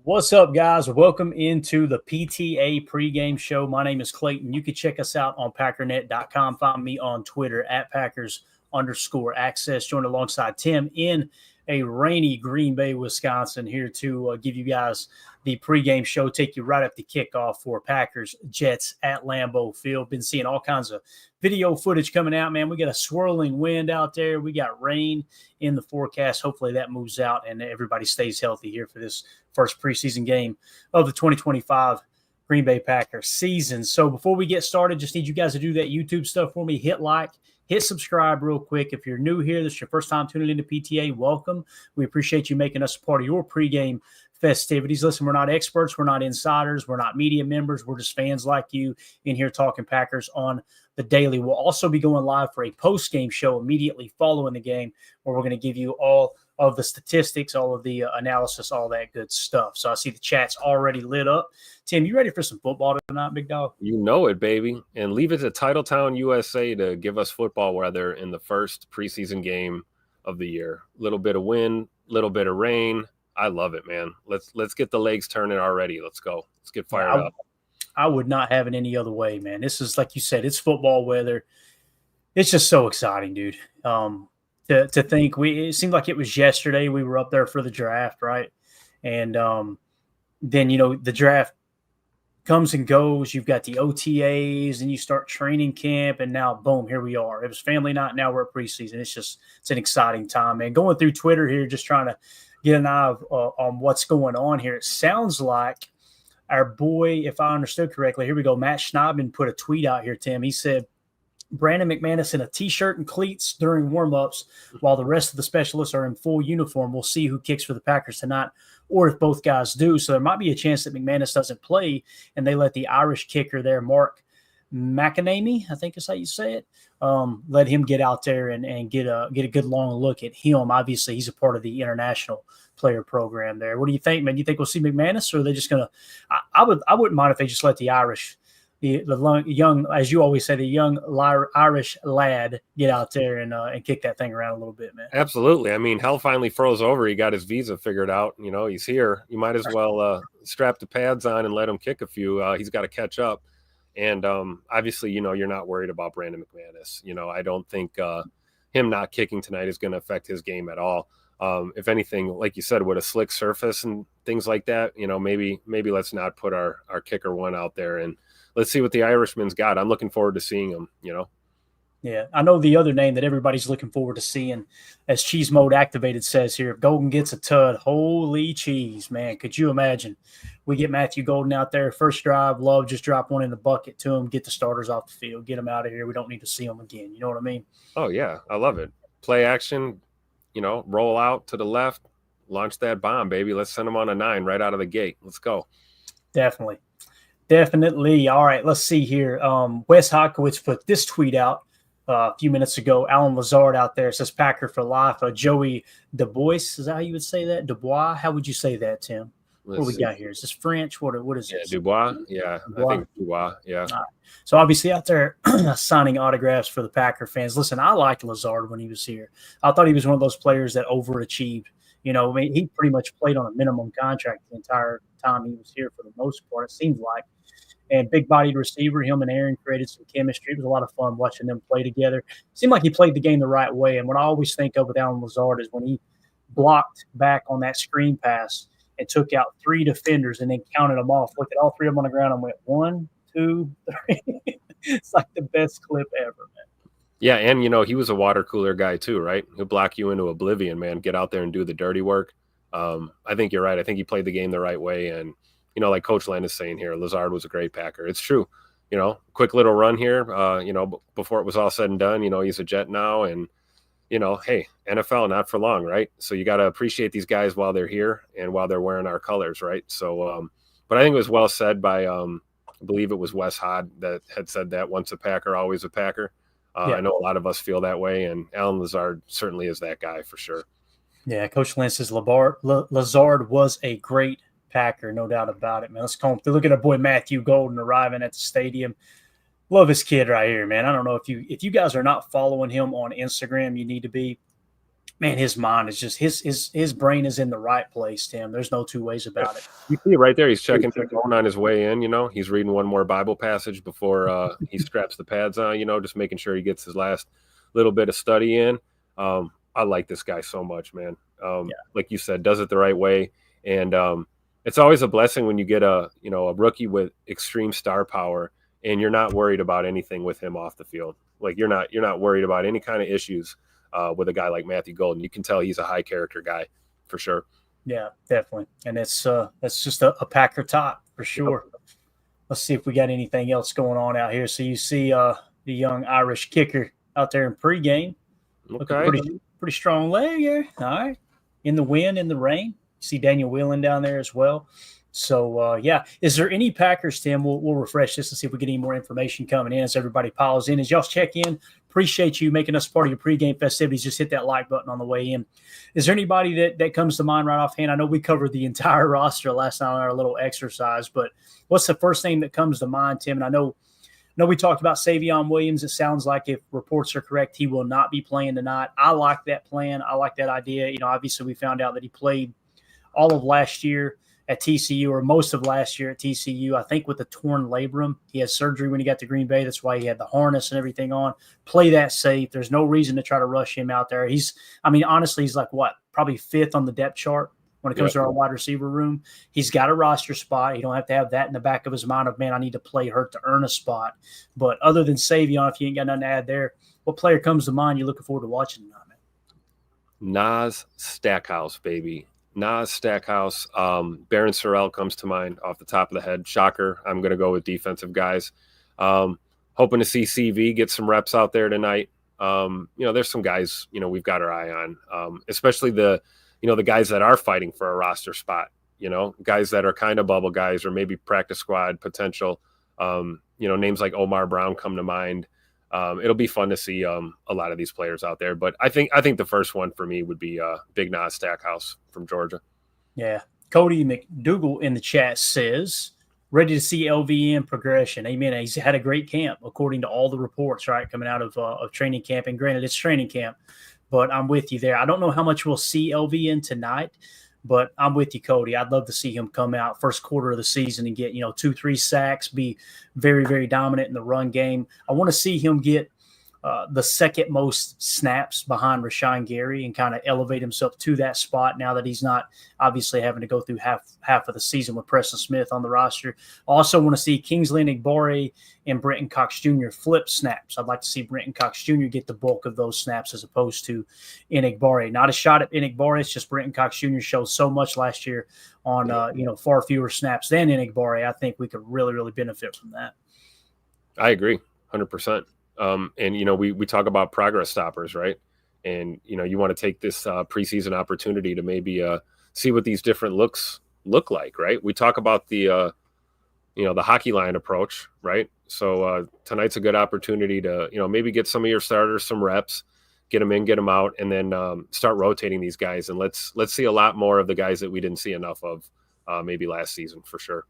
What's up, guys? Welcome into the PTA pregame show. My name is Clayton. You can check us out on packernet.com. Find me on Twitter at Packers_access. Joined alongside Tim in a rainy Green Bay, Wisconsin, here to give you guys the pregame show, take you right up to kickoff for Packers Jets at Lambeau Field. Been seeing all kinds of video footage coming out, man. We got a swirling wind out there. We got rain in the forecast. Hopefully that moves out and everybody stays healthy here for this first preseason game of the 2025 Green Bay Packers season. So before we get started, just need you guys to do that YouTube stuff for me. Hit like, hit subscribe real quick. If you're new here, this is your first time tuning into PTA, welcome. We appreciate you making us a part of your pregame festivities. Listen, we're not experts. We're not insiders. We're not media members. We're just fans like you in here talking Packers on the daily. We'll also be going live for a post-game show immediately following the game where we're going to give you all of the statistics, all of the analysis, all that good stuff. So I see the chat's already lit up. Tim, you ready for some football tonight, big dog? You know it, baby. And leave it to Titletown, USA to give us football weather in the first preseason game of the year. A little bit of wind, little bit of rain. I love it, man. Let's get the legs turning already. Let's go. Let's get fired up. I would not have it any other way, man. This is, like you said, it's football weather. It's just so exciting, dude. To think it seemed like it was yesterday we were up there for the draft, right? And then, the draft comes and goes. You've got the OTAs and you start training camp, and now, boom, here we are. It was family night. Now we're at preseason. It's an exciting time, man. Going through Twitter here, just trying to get an eye on what's going on here. It sounds like our boy, if I understood correctly, here we go. Matt Schneidman put a tweet out here, Tim. He said, Brandon McManus in a T-shirt and cleats during warmups while the rest of the specialists are in full uniform. We'll see who kicks for the Packers tonight or if both guys do. So there might be a chance that McManus doesn't play and they let the Irish kicker there, Mark McAnamy, I think is how you say it, let him get out there and get a good long look at him. Obviously, he's a part of the international player program there. What do you think, man? You think we'll see McManus, or are they just going to – I wouldn't mind if they just let the Irish – the young, as you always say, the young Irish lad get out there and kick that thing around a little bit, man. Absolutely. I mean, hell finally froze over. He got his visa figured out. He's here. You might as well strap the pads on and let him kick a few. He's got to catch up. And obviously, you're not worried about Brandon McManus. I don't think him not kicking tonight is going to affect his game at all. If anything, like you said, with a slick surface and things like that, maybe let's not put our kicker one out there and let's see what the Irishman's got. I'm looking forward to seeing him, Yeah, I know the other name that everybody's looking forward to seeing, as Cheese Mode Activated says here, if Golden gets a tud, holy cheese, man. Could you imagine? We get Matthew Golden out there, first drive, Love just drop one in the bucket to him, get the starters off the field, get them out of here. We don't need to see them again. You know what I mean? Oh, yeah, I love it. Play action, roll out to the left, launch that bomb, baby. Let's send them on a 9 right out of the gate. Let's go. Definitely. All right, let's see here. Wes Hodkowitz put this tweet out a few minutes ago. Alan Lazard out there says Packer for life. Joey Dubois, is that how you would say that? Dubois? How would you say that, Tim? What do we got here? Is this French? What is this? Dubois. Yeah, Dubois. I think Dubois. Yeah. Right. So obviously out there signing autographs for the Packer fans. Listen, I liked Lazard when he was here. I thought he was one of those players that overachieved. I mean, he pretty much played on a minimum contract the entire time he was here for the most part, it seems like. And big-bodied receiver, him and Aaron created some chemistry. It was a lot of fun watching them play together. It seemed like he played the game the right way. And what I always think of with Alan Lazard is when he blocked back on that screen pass and took out 3 defenders and then counted them off. Looked at all 3 of them on the ground and went 1, 2, 3. It's like the best clip ever, man. Yeah, and, he was a water cooler guy too, right? He'll block you into oblivion, man. Get out there and do the dirty work. I think you're right. I think he played the game the right way. And, like Coach Len is saying here, Lazard was a great Packer. It's true. Quick little run here, before it was all said and done, he's a Jet now. And, hey, NFL, not for long, right? So you got to appreciate these guys while they're here and while they're wearing our colors, right? So, but I think it was well said by, I believe it was Wes Hod that had said that, once a Packer, always a Packer. Yeah. I know a lot of us feel that way, and Alan Lazard certainly is that guy for sure. Yeah, Coach Len says Lazard was a great Packer, no doubt about it, man. Let's come through. Look at our boy Matthew Golden arriving at the stadium. Love this kid right here, man. I don't know if you guys are not following him on Instagram, you need to be. Man, his mind is just his brain is in the right place, Tim. There's no two ways about it. You see right there, he's checking his phone on his way in. He's reading one more Bible passage before he straps the pads on. Just making sure he gets his last little bit of study in. I like this guy so much, man. Like you said, does it the right way, and it's always a blessing when you get a rookie with extreme star power, and you're not worried about anything with him off the field. Like you're not worried about any kind of issues with a guy like Matthew Golden. You can tell he's a high character guy for sure. Yeah, definitely. And that's just a Packer top for sure. Yep. Let's see if we got anything else going on out here. So you see the young Irish kicker out there in pregame. Okay. Pretty strong leg here. All right. In the wind, in the rain. You see Daniel Whelan down there as well. So, is there any Packers, Tim? We'll refresh this and see if we get any more information coming in as everybody piles in. As y'all check in, appreciate you making us part of your pregame festivities. Just hit that like button on the way in. Is there anybody that comes to mind right offhand? I know we covered the entire roster last night on our little exercise, but what's the first thing that comes to mind, Tim? And I know we talked about Savion Williams. It sounds like if reports are correct, he will not be playing tonight. I like that plan. I like that idea. Obviously we found out that he played all of last year at TCU, or most of last year at TCU, I think with a torn labrum. He had surgery when he got to Green Bay. That's why he had the harness and everything on. Play that safe. There's no reason to try to rush him out there. Honestly, he's like probably fifth on the depth chart when it comes to our wide receiver room. He's got a roster spot. You don't have to have that in the back of his mind of, man, I need to play hurt to earn a spot. But other than Savion, if you ain't got nothing to add there, what player comes to mind you're looking forward to watching tonight, man? Nas Stackhouse, baby. Nas Stackhouse. Baron Sorrell comes to mind off the top of the head. Shocker. I'm going to go with defensive guys. Hoping to see CV get some reps out there tonight. There's some guys, we've got our eye on, especially the guys that are fighting for a roster spot, guys that are kind of bubble guys or maybe practice squad potential. Names like Omar Brown come to mind. It'll be fun to see a lot of these players out there, but I think the first one for me would be Big Nas Stackhouse from Georgia. Yeah, Cody McDougal in the chat says ready to see LVM progression. Amen. He's had a great camp according to all the reports, right, coming out of training camp. And granted, it's training camp, but I'm with you there. I don't know how much we'll see LVN tonight, but I'm with you, Cody. I'd love to see him come out first quarter of the season and get 2-3 sacks, be very, very dominant in the run game. I want to see him get the second most snaps behind Rashawn Gary and kind of elevate himself to that spot now that he's not obviously having to go through half of the season with Preston Smith on the roster. I also want to see Kingsley Enagbare and Brenton Cox Jr. flip snaps. I'd like to see Brenton Cox Jr. get the bulk of those snaps as opposed to Enagbare. Not a shot at Enagbare. It's just Brenton Cox Jr. showed so much last year on far fewer snaps than Enagbare. I think we could really, really benefit from that. I agree 100%. We talk about progress stoppers, right? And, you want to take this preseason opportunity to maybe see what these different looks look like, right? We talk about the hockey line approach, right? So tonight's a good opportunity to, maybe get some of your starters some reps, get them in, get them out, and then start rotating these guys. And let's see a lot more of the guys that we didn't see enough of maybe last season for sure.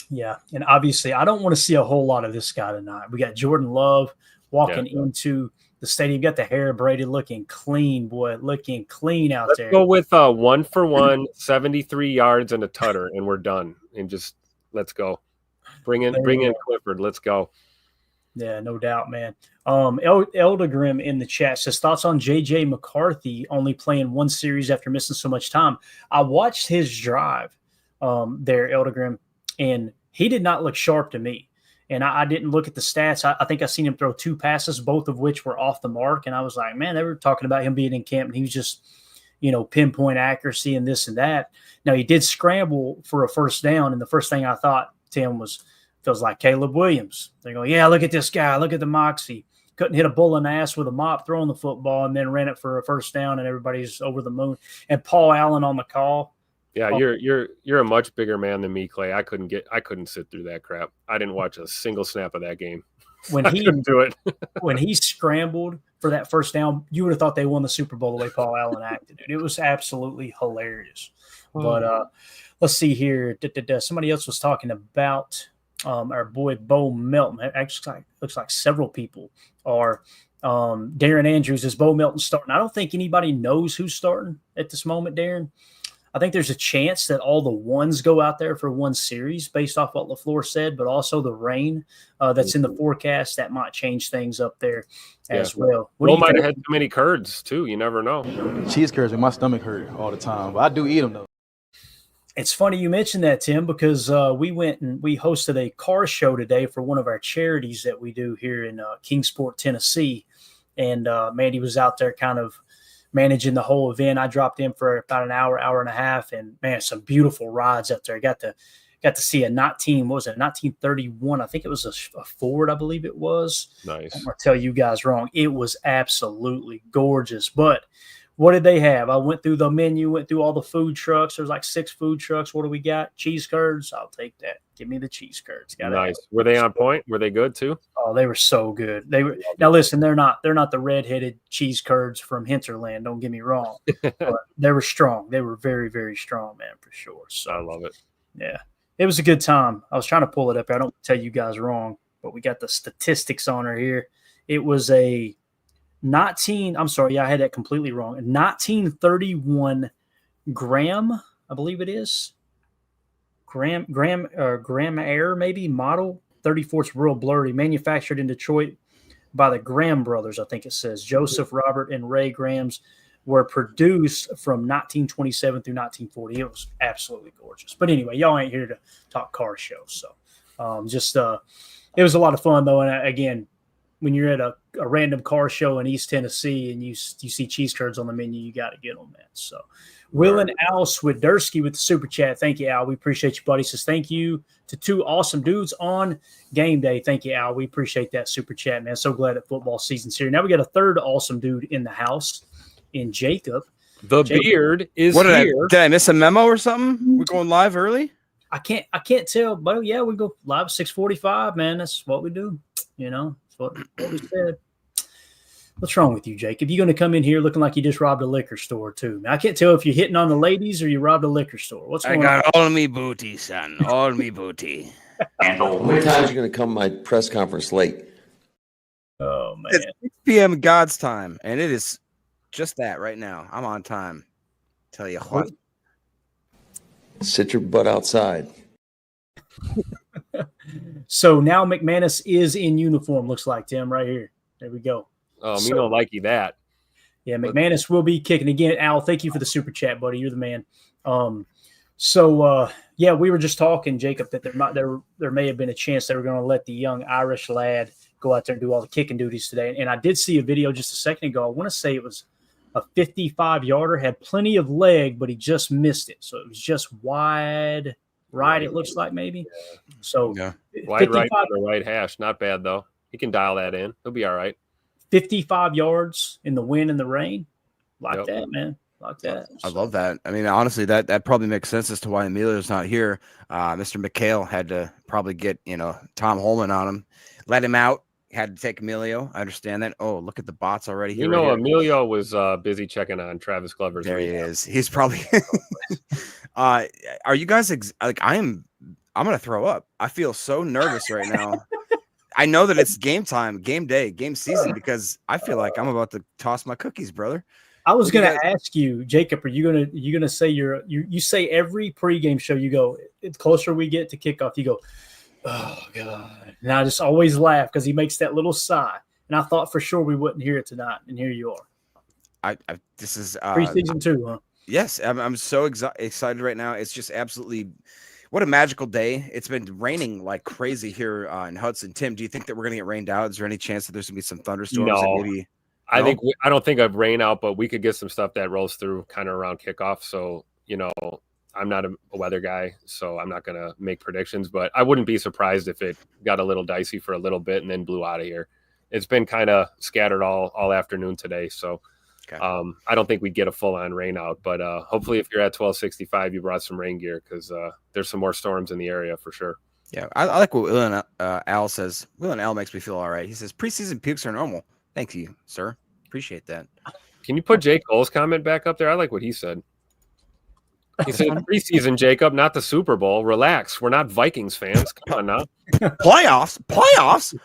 Yeah, and obviously I don't want to see a whole lot of this guy tonight. We got Jordan Love walking into the stadium, got the hair braided, looking clean, boy, looking clean out there. Let's go with 1-for-1, 73 yards and a tutter, and we're done. And just let's go. Bring in Clifford. Let's go. Yeah, no doubt, man. Eldegrim in the chat says thoughts on J.J. McCarthy only playing one series after missing so much time. I watched his drive there, Eldegrim, and he did not look sharp to me. And I didn't look at the stats. I think I seen him throw 2 passes, both of which were off the mark. And I was like, man, they were talking about him being in camp, and he was just, pinpoint accuracy and this and that. Now, he did scramble for a first down, and the first thing I thought, Tim, feels like Caleb Williams. They go, yeah, look at this guy. Look at the moxie. Couldn't hit a bull in the ass with a mop throwing the football, and then ran it for a first down, and everybody's over the moon. And Paul Allen on the call. Yeah, you're a much bigger man than me, Clay. I couldn't sit through that crap. I didn't watch a single snap of that game. When he couldn't do it. When he scrambled for that first down, you would have thought they won the Super Bowl the way Paul Allen acted. It was absolutely hilarious. But let's see here. Somebody else was talking about our boy Bo Melton. Actually, looks like several people are Darren Andrews, is Bo Melton starting? I don't think anybody knows who's starting at this moment, Darren. I think there's a chance that all the ones go out there for one series based off what LaFleur said, but also the rain that's in the forecast that might change things up there as well. Bo might have had too many curds too. You never know. Cheese curds make my stomach hurt all the time, but I do eat them though. It's funny you mentioned that, Tim, because we went and we hosted a car show today for one of our charities that we do here in Kingsport, Tennessee. And Mandy was out there kind of managing the whole event. I dropped in for about an hour, hour and a half, and man, some beautiful rides up there. Got to see a 1931. I think it was a Ford, I believe it was. Nice. I'm gonna tell you guys wrong. It was absolutely gorgeous. But what did they have? I went through the menu, went through all the food trucks. There's like 6 food trucks. What do we got? Cheese curds. I'll take that. Give me the cheese curds. Nice. Were they on point? Were they good too? Oh, they were so good. They were. Now listen, they're not the red-headed cheese curds from Hinterland. Don't get me wrong. But they were strong. They were very, very strong, man, for sure. So I love it. Yeah, it was a good time. I was trying to pull it up. I don't tell you guys wrong, but we got the statistics on her here. It was a 19. I'm sorry, yeah, I had that completely wrong. 1931 Graham, I believe it is. Graham Air maybe model 34's real blurry, manufactured in Detroit by the Graham brothers. I think it says Joseph, Robert, and Ray Grahams were produced from 1927 through 1940. It was absolutely gorgeous. But anyway, y'all ain't here to talk car shows, so it was a lot of fun though. And again, when you're at a random car show in East Tennessee and you see cheese curds on the menu, you got to get them, man. So. Will and Al Swiderski with the super chat. Thank you, Al. We appreciate you, buddy. Says thank you to 2 awesome dudes on game day. Thank you, Al. We appreciate that super chat, man. So glad that football season's here. Now we got a third awesome dude in the house in Jacob. Jacob. Beard is here. Did I miss a memo or something? We're going live early? I can't tell, but yeah, we go live 6:45, man. That's what we do. You know, that's what we said. What's wrong with you, Jacob? You going to come in here looking like you just robbed a liquor store, too? Now, I can't tell if you're hitting on the ladies or you robbed a liquor store. What's going on? I got all me booty, son. All me booty. How many times are you going to come to my press conference late? Oh, man. It's 6 p.m. God's time, and it is just that right now. I'm on time. Tell you what. Sit your butt outside. So now McManus is in uniform, looks like, Tim, right here. There we go. Me don't like you that. Yeah, McManus will be kicking again. Al, thank you for the super chat, buddy. You're the man. Yeah, we were just talking, Jacob, that there may have been a chance they were going to let the young Irish lad go out there and do all the kicking duties today. And I did see a video just a second ago. I want to say it was a 55-yarder, had plenty of leg, but he just missed it. So it was just wide right, it looks like maybe. Yeah. So yeah. Wide right on the right hash. Not bad, though. He can dial that in. He'll be all right. 55 yards in the wind and the rain. Like that, man. Like that. I love that. I mean, honestly, that probably makes sense as to why Emilio's not here. Mr. McHale had to probably get, Tom Holman on him. Let him out. Had to take Emilio. I understand that. Oh, look at the bots already here. Emilio was busy checking on Travis Glover's. There he is. He's probably are you guys I'm going to throw up. I feel so nervous right now. I know that it's game time, game day, game season, because I feel like I'm about to toss my cookies, brother. I was going to ask you, Jacob, are you going to say you say every pregame show you go, the closer we get to kickoff, you go, oh God. And I just always laugh because he makes that little sigh. And I thought for sure we wouldn't hear it tonight. And here you are. This is preseason 2, huh? Yes. I'm so excited right now. It's just absolutely what a magical day. It's been raining like crazy here in Hudson. Tim, do you think that we're going to get rained out? Is there any chance that there's going to be some thunderstorms? No. I don't think I've rain out, but we could get some stuff that rolls through kind of around kickoff. So, I'm not a weather guy, so I'm not going to make predictions, but I wouldn't be surprised if it got a little dicey for a little bit and then blew out of here. It's been kind of scattered all afternoon today. So okay. I don't think we'd get a full on rain out, but hopefully if you're at 1265, you brought some rain gear because there's some more storms in the area for sure. Yeah. I like what Will and Al says. Will and Al makes me feel all right. He says preseason pukes are normal. Thank you, sir. Appreciate that. Can you put Jake Cole's comment back up there? I like what he said. He said preseason, Jacob, not the Super Bowl. Relax. We're not Vikings fans. Come on now. Playoffs.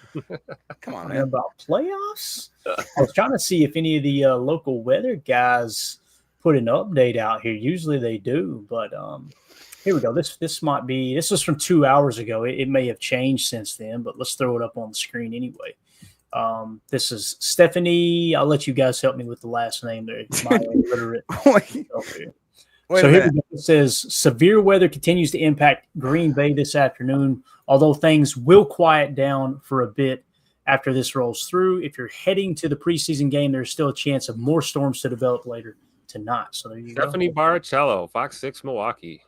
Come on, man. About playoffs? I was trying to see if any of the local weather guys put an update out here. Usually they do, but here we go. This was from 2 hours ago. It may have changed since then, but let's throw it up on the screen anyway. This is Stephanie. I'll let you guys help me with the last name there. My illiterate. Wait so a here minute. we go. It says severe weather continues to impact Green Bay this afternoon, although things will quiet down for a bit after this rolls through. If you're heading to the preseason game, there's still a chance of more storms to develop later tonight. So there you go. Stephanie Baricello, Fox 6 Milwaukee.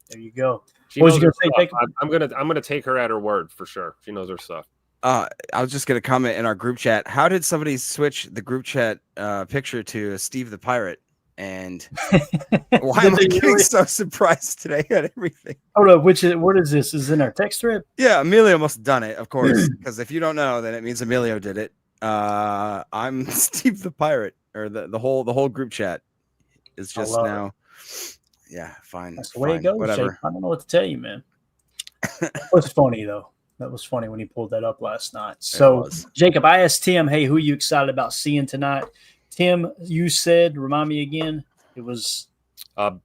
There you go. She What was knows you her gonna say, stuff. Jacob? I'm gonna take her at her word for sure. She knows her stuff. I was just gonna comment in our group chat. How did somebody switch the group chat picture to Steve the Pirate? And why am I getting so surprised today at everything? Hold up, what is this? Is it in our text thread? Yeah, Emilio must have done it, of course, because if you don't know, then it means Emilio did it. I'm Steve the Pirate, or the whole group chat is just now. Yeah, fine. That's the way it goes. Whatever. Jake. I don't know what to tell you, man. That was funny though. That was funny when he pulled that up last night. So, Jacob, I asked Tim, "Hey, who are you excited about seeing tonight?" Tim, you said, remind me again. It was not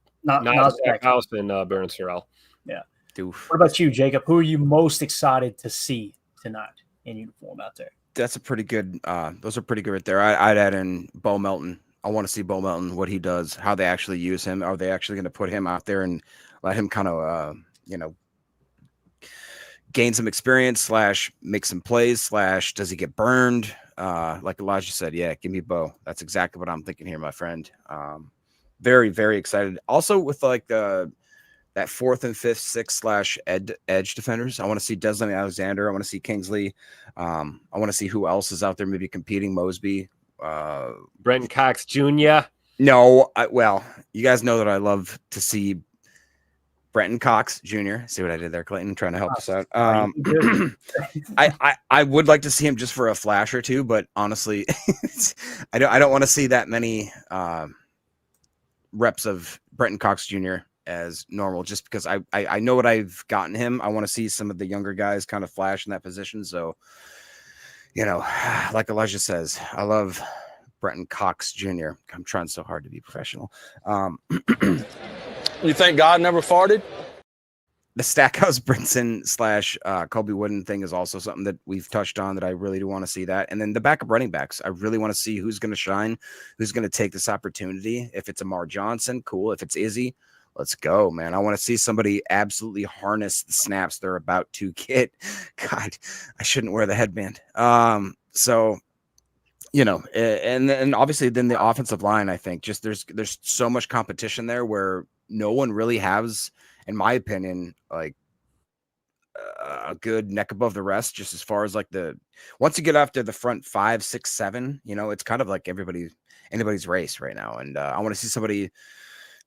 House and Baron Sorrell. Yeah. Doof. What about you, Jacob? Who are you most excited to see tonight in uniform out there? That's a pretty good. Those are pretty good right there. I'd add in Bo Melton. I want to see Bo Melton, what he does, how they actually use him. Are they actually going to put him out there and let him kind of, gain some experience / make some plays / does he get burned? Like Elijah said, yeah, give me Bo. That's exactly what I'm thinking here, my friend. Very, very excited. Also with like that 4th and 5th, 6th / edge defenders. I want to see Desmond Alexander. I want to see Kingsley. I want to see who else is out there maybe competing. Mosby. Brenton Cox Jr. No, well, you guys know that I love to see Brenton Cox Jr. See what I did there, Clayton, trying to help us out. I would like to see him just for a flash or two, but honestly, I don't want to see that many reps of Brenton Cox Jr. as normal, just because I know what I've gotten him. I want to see some of the younger guys kind of flash in that position. So, like Elijah says, I love Brenton Cox Jr. I'm trying so hard to be professional. You think God never farted? The Stackhouse Brinson / Colby Wooden thing is also something that we've touched on that I really do want to see that. And then the backup running backs, I really want to see who's going to shine, who's going to take this opportunity. If it's Amar Johnson, cool. If it's Izzy, let's go, man. I want to see somebody absolutely harness the snaps they're about to get. God, I shouldn't wear the headband. So, and obviously then the offensive line, I think just there's so much competition there where no one really has, in my opinion, like a good neck above the rest, just as far as like once you get after the front 5, 6, 7, it's kind of like anybody's race right now. And I want to see somebody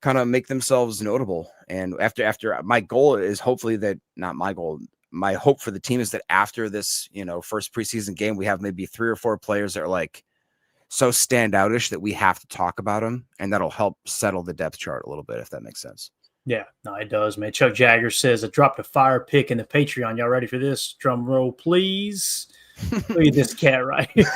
kind of make themselves notable. And after my goal is hopefully that not my goal, my hope for the team is that after this, first preseason game, we have maybe 3 or 4 players that are like so standoutish that we have to talk about them, and that'll help settle the depth chart a little bit, if that makes sense. Yeah, no, it does, man. Chuck Jagger says, I dropped a fire pick in the Patreon. Y'all ready for this? Drum roll, please. Look at this cat right here.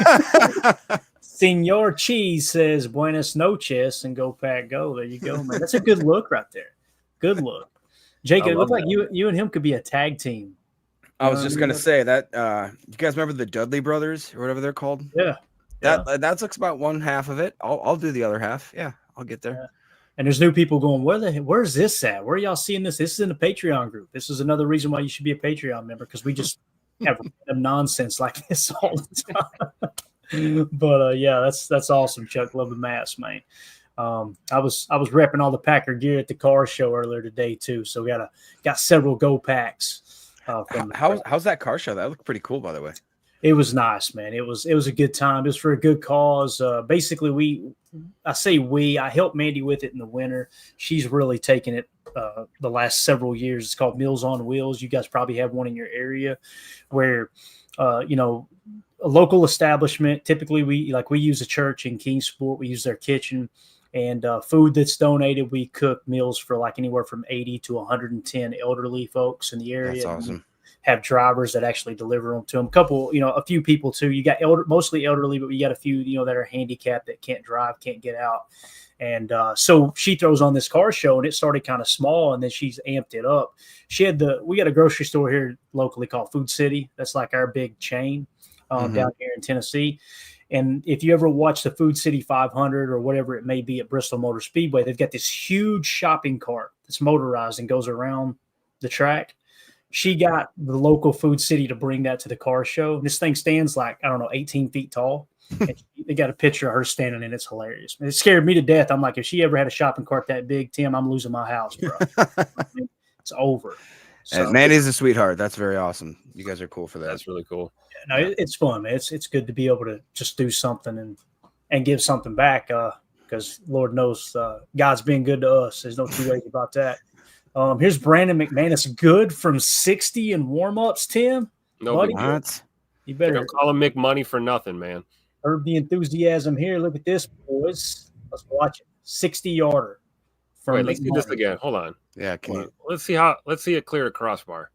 Senor Cheese says, Buenas noches, and go Pack go. There you go, man. That's a good look right there. Good look. Jacob, it looked like you and him could be a tag team. I was just going to say that. You guys remember the Dudley brothers or whatever they're called? Yeah. That looks about one half of it. I'll do the other half. Yeah, I'll get there. Yeah. And there's new people going, where's this at? Where are y'all seeing this? This is in the Patreon group. This is another reason why you should be a Patreon member, because we just have random nonsense like this all the time. But yeah, that's awesome, Chuck. Love the mask, man. I was repping all the Packer gear at the car show earlier today too. So we got several Go Packs. How's that car show? That looked pretty cool, by the way. It was nice, man. It was a good time. It was for a good cause. Basically, I helped Mandy with it in the winter. She's really taken it the last several years. It's called Meals on Wheels. You guys probably have one in your area where, a local establishment. Typically, we use a church in Kingsport. We use their kitchen. And food that's donated, we cook meals for like anywhere from 80 to 110 elderly folks in the area. That's awesome. Have drivers that actually deliver them to them. A few people too. You got mostly elderly, but you got a few, that are handicapped that can't drive, can't get out. And so she throws on this car show, and it started kind of small, and then she's amped it up. We got a grocery store here locally called Food City. That's like our big chain down here in Tennessee. And if you ever watch the Food City 500 or whatever it may be at Bristol Motor Speedway, they've got this huge shopping cart that's motorized and goes around the track. She got the local Food City to bring that to the car show. This thing stands like, 18 feet tall. And they got a picture of her standing in. It's hilarious. It scared me to death. I'm like, if she ever had a shopping cart that big, Tim, I'm losing my house, bro. It's over. So, and Mandy's a sweetheart. That's very awesome. You guys are cool for that. That's really cool. No, it's fun, man. It's good to be able to just do something and give something back, because Lord knows God's been good to us. There's no two ways about that. Here's Brandon McManus, good from 60 in warm-ups, Tim. No, buddy, what? You better call him McMoney for nothing, man. Heard the enthusiasm here. Look at this, boys. Let's watch it. 60-yarder. Wait, let's do this again. Hold on. Yeah, let's see it clear a crossbar.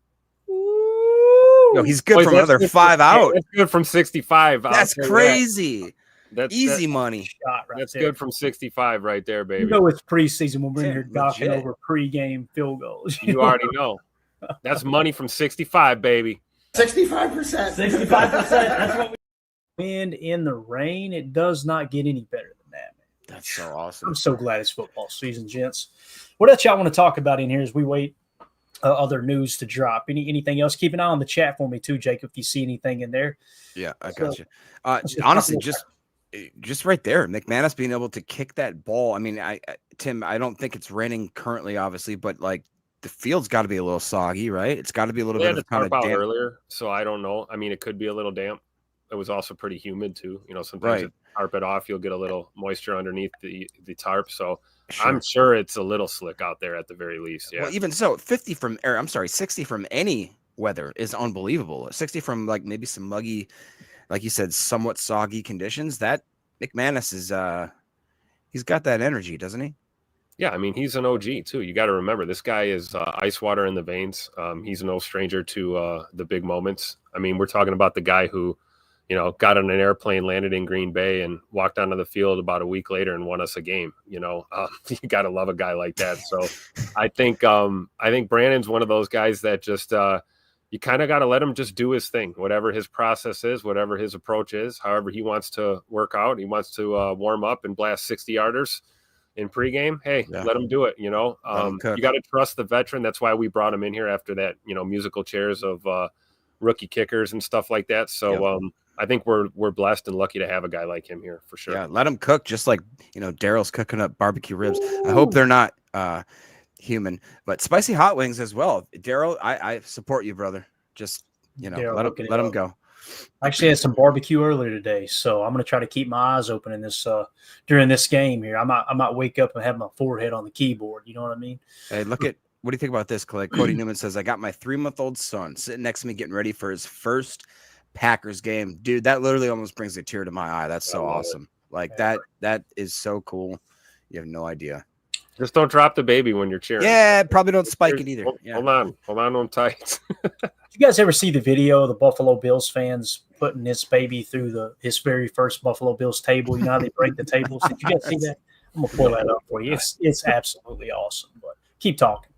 Yo, he's good from another 5 out. That's good from 65. That's crazy. That's easy money. Shot right that's there. Good from 65 right there, baby. It's preseason when we're in here docking over pregame field goals. You already know. That's money from 65, baby. 65%. 65%. That's what we wind in the rain. It does not get any better than that, man. That's so awesome. I'm so glad it's football season, gents. What else y'all want to talk about in here as we wait other news to drop? Anything else? Keep an eye on the chat for me too, Jacob, if you see anything in there. Yeah, I got you. Honestly, just right there, McManus being able to kick that ball. I mean, Tim, I don't think it's raining currently, obviously, but like the field's got to be a little soggy, right? It's got to be a little bit of kind of damp earlier, so I don't know. I mean, it could be a little damp. It was also pretty humid too. Sometimes if you tarp it off, you'll get a little moisture underneath the tarp. So I'm sure it's a little slick out there at the very least. Yeah. Well, even so, 60 from any weather is unbelievable. 60 from like maybe some muggy, like you said, somewhat soggy conditions. That McManus is he's got that energy, doesn't he? Yeah, I mean, he's an OG too. You got to remember, this guy is ice water in the veins. He's no stranger to the big moments. I mean, we're talking about the guy who, got on an airplane, landed in Green Bay, and walked onto the field about a week later and won us a game. You got to love a guy like that. So I think Brandon's one of those guys that just you kind of got to let him just do his thing, whatever his process is, whatever his approach is, however he wants to work out. He wants to warm up and blast 60-yarders in pregame. Hey, let him do it. You got to trust the veteran. That's why we brought him in here after that, musical chairs of rookie kickers and stuff like that. So I think we're blessed and lucky to have a guy like him here for sure. Yeah, let him cook just like Daryl's cooking up barbecue ribs. I hope they're not human, but spicy hot wings as well. Daryl, I support you, brother. Just Daryl, let him go. I actually had some barbecue earlier today, so I'm going to try to keep my eyes open in this during this game here. I might wake up and have my forehead on the keyboard. You know what I mean? Hey, what do you think about this, Clay? Cody Newman says, I got my 3-month-old son sitting next to me getting ready for his first Packers game. Dude, that literally almost brings a tear to my eye. That's so awesome. Like that is so cool. You have no idea. Just don't drop the baby when you're cheering. Yeah, probably don't spike it either. Hold on to him tight. Did you guys ever see the video of the Buffalo Bills fans putting this baby through his very first Buffalo Bills table? You know how they break the tables? Did you guys see that? I'm gonna pull that up for you. It's absolutely awesome. But keep talking.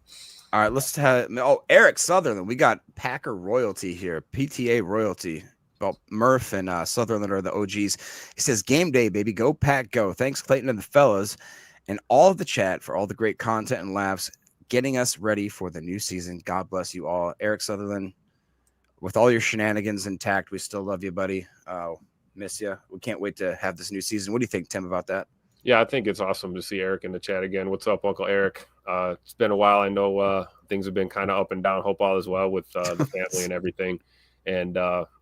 All right, let's have Eric Sutherland. We got Packer royalty here, PTA royalty. Well, Murph and Sutherland are the OGs. He says, game day, baby. Go Pack, go. Thanks, Clayton and the fellas, and all of the chat for all the great content and laughs, getting us ready for the new season. God bless you all. Eric Sutherland, with all your shenanigans intact, we still love you, buddy. Miss you. We can't wait to have this new season. What do you think, Tim, about that? Yeah, I think it's awesome to see Eric in the chat again. What's up, Uncle Eric? It's been a while. I know things have been kind of up and down. Hope all is well with the family and everything. And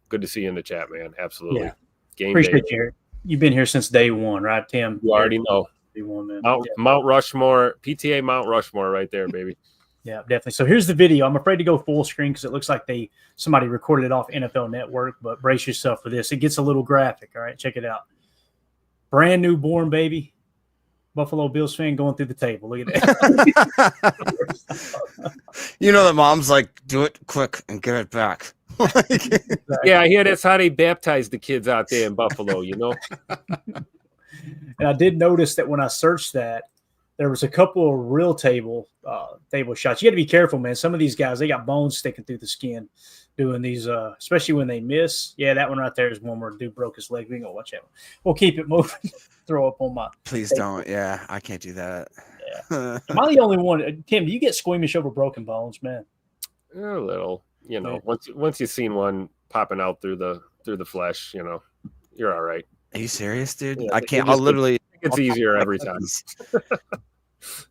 good to see you in the chat, man. Absolutely. Yeah. Game Appreciate day. you. You've been here since day one, right, Tim? You already know. Day one, man. Mount Rushmore, PTA Mount Rushmore right there, baby. Yeah, definitely. So here's the video. I'm afraid to go full screen because it looks like somebody recorded it off NFL Network, but brace yourself for this. It gets a little graphic. All right, check it out. Brand new born baby. Buffalo Bills fan going through the table. Look at that. You know, the mom's like, do it quick and give it back. Yeah, I hear that's how they baptize the kids out there in Buffalo, you know? And I did notice that when I searched that, there was a couple of real table shots. You got to be careful, man. Some of these guys, they got bones sticking through the skin doing these, especially when they miss. Yeah, that one right there is one where dude broke his leg. We can go watch that one. We'll keep it moving. Throw up on my. Please table. Don't. Yeah, I can't do that. Yeah. Am I the only one? Tim, do you get squeamish over broken bones, man? A little, you know. Once you've seen one popping out through the flesh, you know, you're all right. Are you serious, dude? Yeah, I can't. I'll literally. It's easier every time.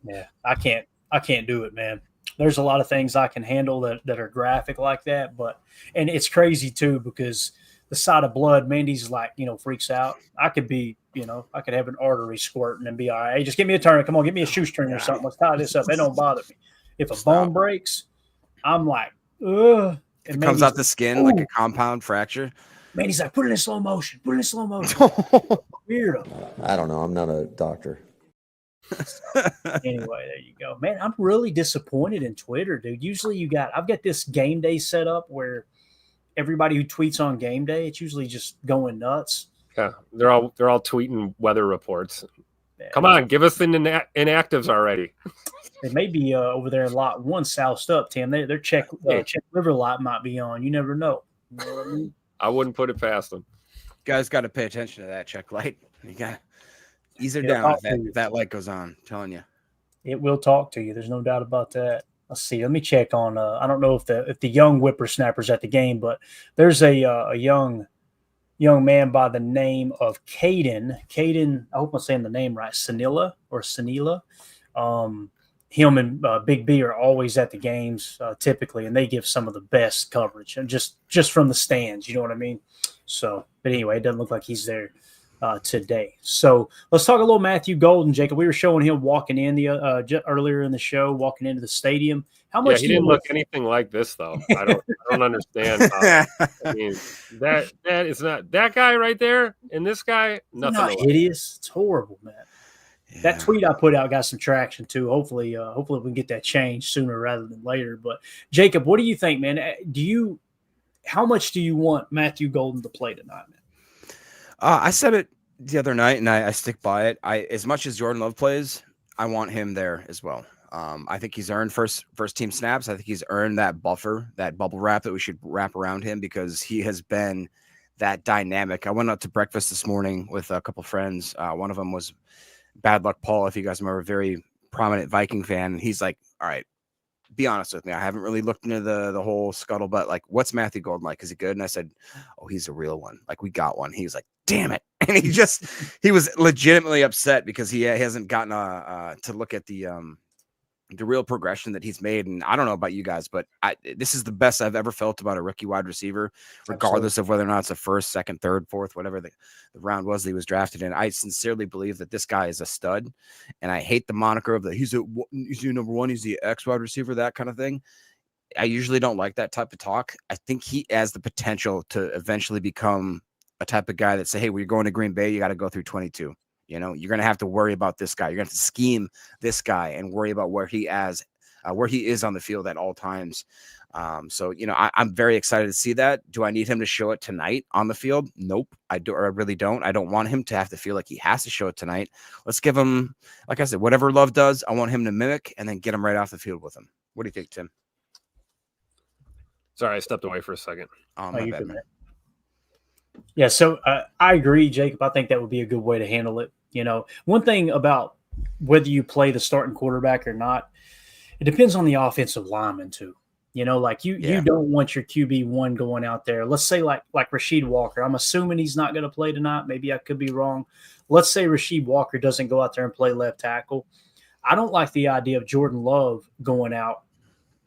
Yeah, I can't do it, man. There's a lot of things I can handle that are graphic like that, and it's crazy too because the sight of blood, Mandy's like, freaks out. I could be, I could have an artery squirting and be all right. Hey, just give me a turn. Come on, give me a shoestring or something. Let's tie this up. It don't bother me. If a bone breaks, I'm like, ugh. It comes out the skin like a compound fracture. Mandy's like, put it in slow motion. Put it in slow motion. Weirdo. I don't know. I'm not a doctor. Anyway, there you go, man. I'm really disappointed in Twitter, dude. Usually I've got this game day set up where everybody who tweets on game day, it's usually just going nuts. Yeah, they're all tweeting weather reports. Yeah. Come on, give us the inactives already. They may be over there in lot 1 soused up, Tim. Their Czech River lot might be on. You never know. You know what I mean? I wouldn't put it past them. Guys got to pay attention to that check light. You got ease her down if that light goes on. I'm telling you, it will talk to you. There's no doubt about that. Let's see. Let me check on. I don't know if the young whippersnapper's at the game, but there's a young man by the name of Caden. I hope I'm saying the name right. Sanila. Him and Big B are always at the games typically, and they give some of the best coverage, and just from the stands. You know what I mean? So, but anyway, it doesn't look like he's there today. So let's talk a little Matthew Golden, Jacob. We were showing him walking in earlier in the show, walking into the stadium. How much? Yeah, he didn't look anything like this, though. I don't understand. I mean, that is not that guy right there, and this guy, nothing. Not hideous. It's horrible, man. Yeah. That tweet I put out got some traction too. Hopefully we can get that changed sooner rather than later. But Jacob, what do you think, man? How much do you want Matthew Golden to play tonight, man? I said it the other night, and I stick by it. As much as Jordan Love plays, I want him there as well. I think he's earned first team snaps. I think he's earned that buffer, that bubble wrap that we should wrap around him because he has been that dynamic. I went out to breakfast this morning with a couple friends. One of them was Bad Luck Paul, if you guys remember, a very prominent Viking fan. And he's like, all right, be honest with me. I haven't really looked into the whole scuttlebutt. Like, what's Matthew Golden like? Is he good? And I said, oh, he's a real one. Like, we got one. He was like, damn it. And he was legitimately upset because he hasn't gotten to look at the real progression that he's made. And I don't know about you guys, but this is the best I've ever felt about a rookie wide receiver, regardless of whether or not it's a first, second, third, fourth, whatever the round was that he was drafted in. I sincerely believe that this guy is a stud. And I hate the moniker of he's number one, he's the X wide receiver, that kind of thing. I usually don't like that type of talk. I think he has the potential to eventually become a type of guy that say, hey, when you're going to Green Bay, you got to go through 22. You know, you're going to have to worry about this guy. You're going to have to scheme this guy and worry about where he is on the field at all times. So, you know, I'm very excited to see that. Do I need him to show it tonight on the field? Nope, I really don't. I don't want him to have to feel like he has to show it tonight. Let's give him, like I said, whatever Love does, I want him to mimic and then get him right off the field with him. What do you think, Tim? Sorry, I stepped away for a second. Oh, my bad, man. Yeah, so I agree, Jacob. I think that would be a good way to handle it. You know, one thing about whether you play the starting quarterback or not, it depends on the offensive lineman too. You know, like you don't want your QB1 going out there. Let's say like Rasheed Walker. I'm assuming he's not going to play tonight. Maybe I could be wrong. Let's say Rasheed Walker doesn't go out there and play left tackle. I don't like the idea of Jordan Love going out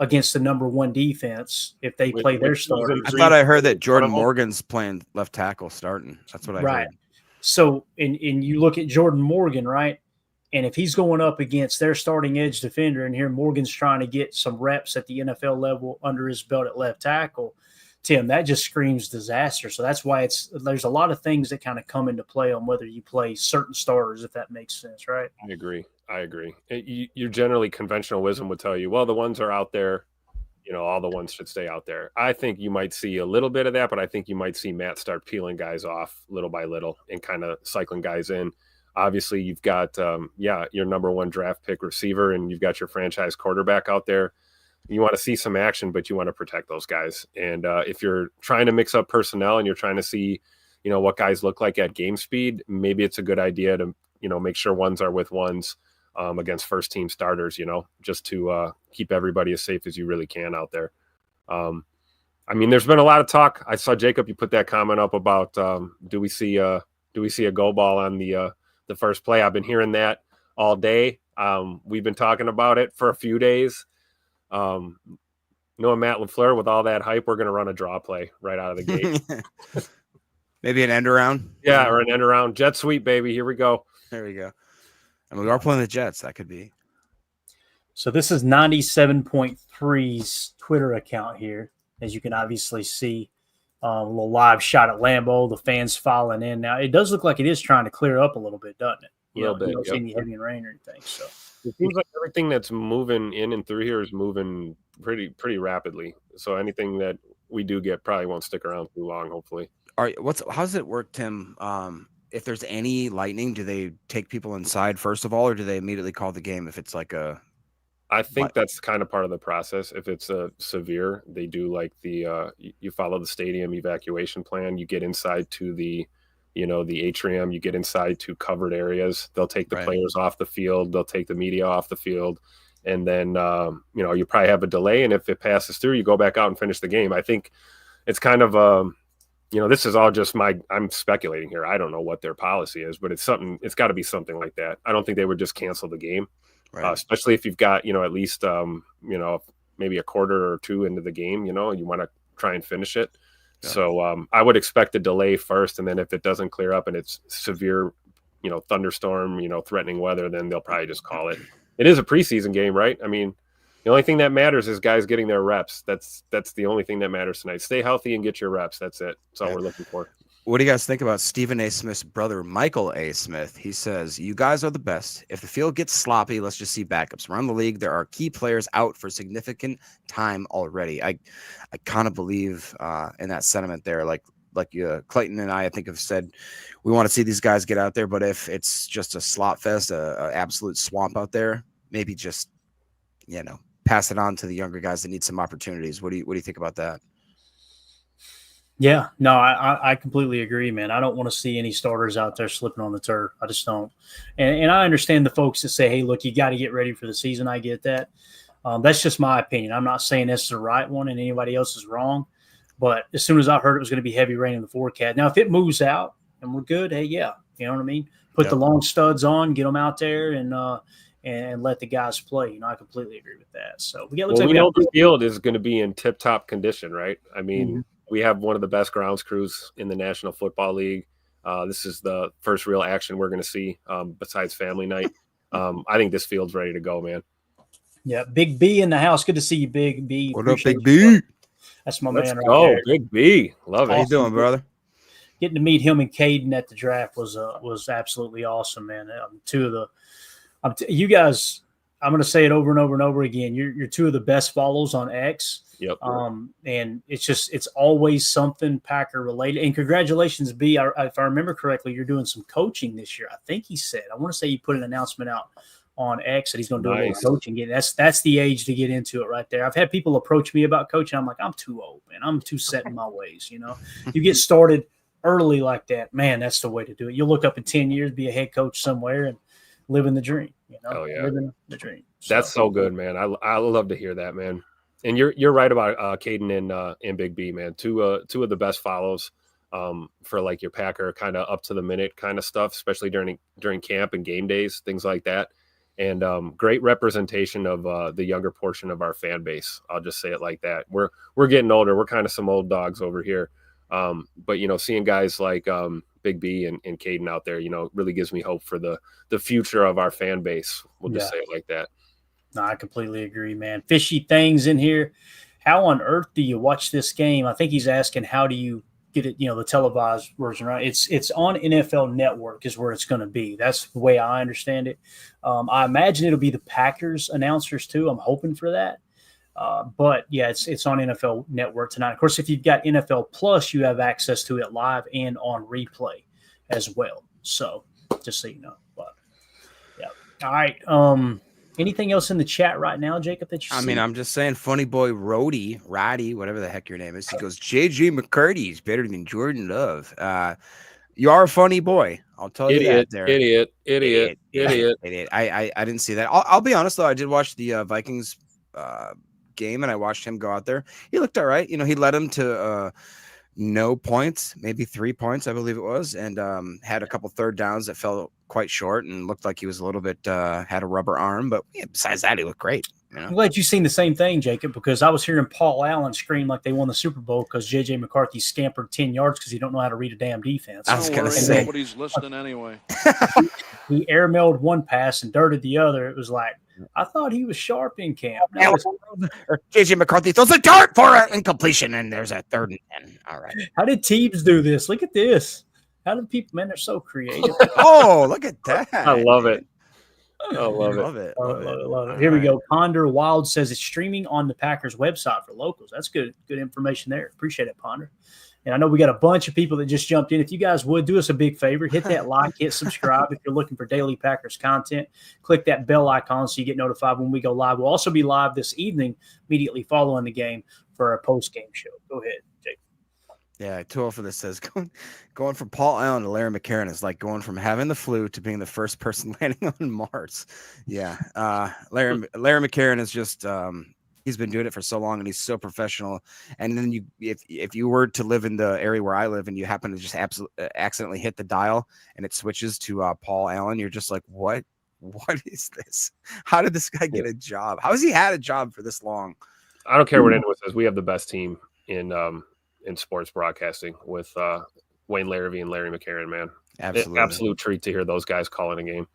against the number one defense if they play their starter. I thought I heard that Jordan Morgan's playing left tackle starting. That's what I heard. So, and you look at Jordan Morgan, right? And if he's going up against their starting edge defender, and here Morgan's trying to get some reps at the NFL level under his belt at left tackle, Tim, that just screams disaster. So that's why there's a lot of things that kind of come into play on whether you play certain starters, if that makes sense, right? I agree. You generally, conventional wisdom would tell you, well, the ones are out there, all the ones should stay out there. I think you might see a little bit of that, but I think you might see Matt start peeling guys off little by little and kind of cycling guys in. Obviously, you've got, your number one draft pick receiver, and you've got your franchise quarterback out there. You want to see some action, but you want to protect those guys. And if you're trying to mix up personnel and you're trying to see, what guys look like at game speed, maybe it's a good idea to, make sure ones are with ones against first team starters, just to keep everybody as safe as you really can out there. There's been a lot of talk. I saw Jacob, you put that comment up about do we see a go ball on the first play? I've been hearing that all day. We've been talking about it for a few days. Knowing Matt LaFleur, with all that hype, we're going to run a draw play right out of the gate. Maybe an end around. Yeah, or an end around. Jet sweep, baby. Here we go. There we go. And we are playing the Jets. That could be. So this is 97.3's Twitter account here, as you can obviously see. A little live shot at Lambeau, the fans filing in. Now, it does look like it is trying to clear up a little bit, doesn't it? You don't see any heavy rain or anything. So it seems like everything that's moving in and through here is moving pretty rapidly. So anything that we do get probably won't stick around too long, hopefully. All right, how does it work, Tim? If there's any lightning, do they take people inside first of all, or do they immediately call the game if it's like a? I think that's kind of part of the process. If it's a severe, they do like the you follow the stadium evacuation plan. You get inside to the atrium. You get inside to covered areas. They'll take the players off the field. They'll take the media off the field, and then you probably have a delay. And if it passes through, you go back out and finish the game. I think it's kind of this is all just I'm speculating here. I don't know what their policy is, but it's got to be something like that. I don't think they would just cancel the game. Right. Especially if you've got, at least, maybe a quarter or two into the game, you want to try and finish it. Yeah. So I would expect a delay first. And then if it doesn't clear up and it's severe, thunderstorm, threatening weather, then they'll probably just call it. It is a preseason game, right? I mean, the only thing that matters is guys getting their reps. That's the only thing that matters tonight. Stay healthy and get your reps. That's it. That's all we're looking for. What do you guys think about Stephen A. Smith's brother, Michael A. Smith? He says, you guys are the best. If the field gets sloppy, let's just see backups. Around the league, there are key players out for significant time already. I kind of believe in that sentiment there. Like Clayton and I think have said, we want to see these guys get out there, but if it's just a slot fest, a absolute swamp out there, maybe just, pass it on to the younger guys that need some opportunities. What do you think about that? Yeah, no, I completely agree, man. I don't want to see any starters out there slipping on the turf. I just don't. And I understand the folks that say, hey, look, you got to get ready for the season. I get that. That's just my opinion. I'm not saying this is the right one and anybody else is wrong. But as soon as I heard it was going to be heavy rain in the forecast. Now, if it moves out and we're good, hey, yeah, you know what I mean? Put the long studs on, get them out there, and let the guys play. I completely agree with that. So we know the field is going to be in tip-top condition, right? I mean, we have one of the best grounds crews in the National Football League. This is the first real action we're going to see besides family night. I think this field's ready to go, man. Yeah, Big B in the house. Good to see you, Big B. What up, Big B? That's my man right there. there. Big B. Love it. How you doing, brother? Getting to meet him and Caden at the draft was absolutely awesome, man. You guys, I'm going to say it over and over and over again. You're two of the best follows on X. Yep. And it's always something Packer related. And congratulations, B. If I remember correctly, you're doing some coaching this year. I think he said. I want to say you put an announcement out on X that he's going to do a little coaching. That's the age to get into it right there. I've had people approach me about coaching. I'm like, I'm too old, man. I'm too set in my ways. You get started early like that, man. That's the way to do it. You'll look up in 10 years, be a head coach somewhere, and living the dream. Oh yeah, living the dream. That's so good, man. I love to hear that, man. And you're right about Caden and Big B, man. Two of the best follows for like your Packer kind of up to the minute kind of stuff, especially during camp and game days, things like that. And great representation of the younger portion of our fan base. I'll just say it like that. We're getting older. We're kind of some old dogs over here. But seeing guys like Big B and Caden out there, really gives me hope for the future of our fan base. We'll just say it like that. No, I completely agree, man. Fishy things in here. how on earth do you watch this game? I think he's asking, how do you get it, the televised version, right? It's on NFL Network is where it's going to be. That's the way I understand it. I imagine it'll be the Packers announcers too. I'm hoping for that. But yeah, it's on NFL Network tonight. Of course, if you've got NFL Plus, you have access to it live and on replay as well. So just so you know. But yeah. All right. Anything else in the chat right now, Jacob, that you see? I mean, I'm just saying, funny boy Roddy, whatever the heck your name is. He goes, JJ McCarty is better than Jordan Love. You are a funny boy. I'll tell you that there. Idiot. I didn't see that. I'll be honest, though. I did watch the Vikings game, and I watched him go out there. He looked all right. He led him to no points, maybe 3 points, I believe it was, and had a couple third downs that fell quite short and looked like he was a little bit had a rubber arm. But yeah, besides that, he looked great. I'm glad you've seen the same thing, Jacob, because I was hearing Paul Allen scream like they won the Super Bowl because J.J. McCarthy scampered 10 yards because he don't know how to read a damn defense. I was going to say. Nobody's listening anyway. He airmailed one pass and dirted the other. It was like, I thought he was sharp in camp. J.J. McCarthy throws a dart for an incompletion, and there's a 3rd and 10. All right. How did teams do this? Look at this. How do people, man, they're so creative. Oh, look at that. I love it. Love it. Here we go. Ponder Wild says it's streaming on the Packers website for locals. That's good information there. Appreciate it, Ponder. And I know we got a bunch of people that just jumped in. If you guys would do us a big favor, hit that like, hit subscribe. If you're looking for daily Packers content, click that bell icon so you get notified when we go live. We'll also be live this evening, immediately following the game, for our post-game show. Go ahead, Jake. Yeah, too old for this says going from Paul Allen to Larry McCarron is like going from having the flu to being the first person landing on Mars. Yeah, Larry McCarron is just he's been doing it for so long, and he's so professional. And then if you were to live in the area where I live, and you happen to just accidentally hit the dial, and it switches to Paul Allen, you're just like, what is this? How did this guy get a job? How has he had a job for this long? I don't care what anyone says. We have the best team in sports broadcasting with Wayne Larrivee and Larry McCarron, man. Absolutely. Absolute treat to hear those guys calling a game.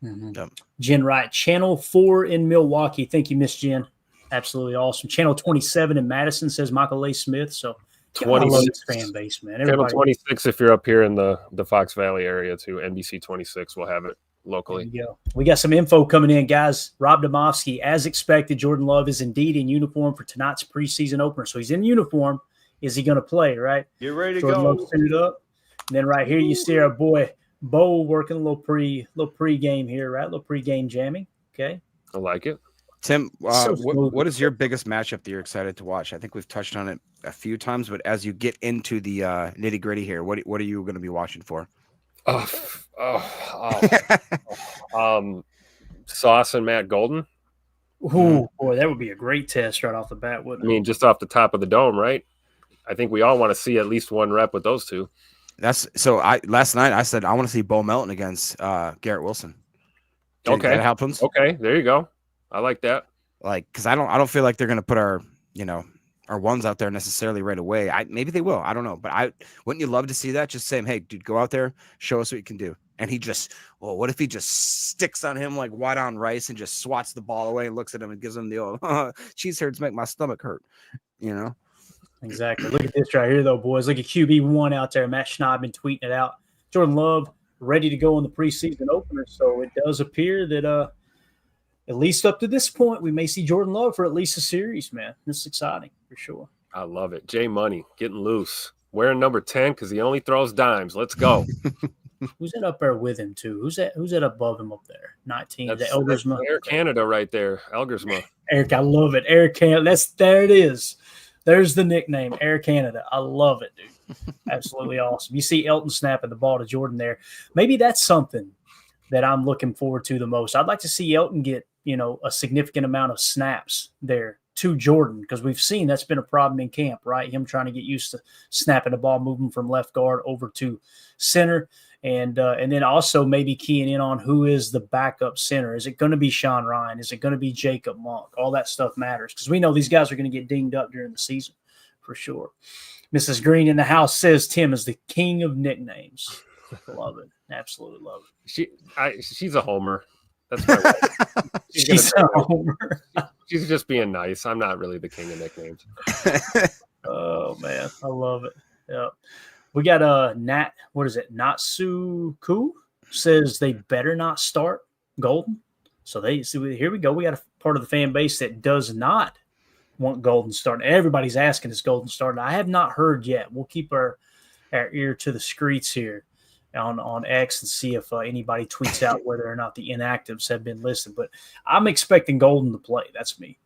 Mm-hmm. Yep. Jen Wright, Channel 4 in Milwaukee. Thank you, Miss Jen. Absolutely awesome. Channel 27 in Madison, says Michael A. Smith. So 26 fan base, man. Channel 26 if you're up here in the Fox Valley area too. NBC 26 will have it locally. There you go. We got some info coming in, guys. Rob Domofsky, as expected, Jordan Love is indeed in uniform for tonight's preseason opener. So he's in uniform. Is he going to play, right? Get ready to Jordan go. Love suited up. And then right here you see our boy Bo working a little pre-game here, right? A little pre-game jamming. Okay. I like it. Tim, what is your biggest matchup that you're excited to watch? I think we've touched on it a few times, but as you get into the nitty-gritty here, what are you going to be watching for? Sauce and Matt Golden. Ooh, boy, that would be a great test right off the bat, wouldn't it? I mean, just off the top of the dome, right? I think we all want to see at least one rep with those two. Last night I said I want to see Bo Melton against Garrett Wilson. Okay, that happens. Okay, there you go. I like that. Like, because I don't feel like they're gonna put our ones out there necessarily right away. Maybe they will. I don't know. But wouldn't you love to see that? Just saying, hey, dude, go out there, show us what you can do. And he what if he just sticks on him like white on rice and just swats the ball away and looks at him and gives him the old cheese curds make my stomach hurt, Exactly. Look at this right here, though, boys. Look at QB1 out there. Matt Schneid been tweeting it out. Jordan Love ready to go in the preseason opener. So it does appear that at least up to this point, we may see Jordan Love for at least a series, man. This is exciting for sure. I love it. J Money getting loose. Wearing number 10 because he only throws dimes. Let's go. Who's that up there with him, too? Who's that above him up there? 19. That's Elgersma. Air Canada right there. Elgersma. Eric, I love it. Air Canada. There it is. There's the nickname, Air Canada. I love it, dude. Absolutely awesome. You see Elton snapping the ball to Jordan there. Maybe that's something that I'm looking forward to the most. I'd like to see Elton get, a significant amount of snaps there to Jordan, because we've seen that's been a problem in camp, right? Him trying to get used to snapping the ball, moving from left guard over to center. And then also maybe keying in on who is the backup center. Is it going to be Sean Ryan? Is it going to be Jacob Monk? All that stuff matters because we know these guys are going to get dinged up during the season for sure. Mrs. Green in the house says Tim is the king of nicknames. Love it. Absolutely love it. She's a homer. That's my wife. She's a homer. She's just being nice. I'm not really the king of nicknames. Oh man, I love it. Yeah, we got Nat. What is it? Natsuku says they better not start Golden. So here we go. We got a part of the fan base that does not want Golden starting. Everybody's asking is Golden starting. I have not heard yet. We'll keep our ear to the streets here on X and see if anybody tweets out whether or not the inactives have been listed. But I'm expecting Golden to play. That's me.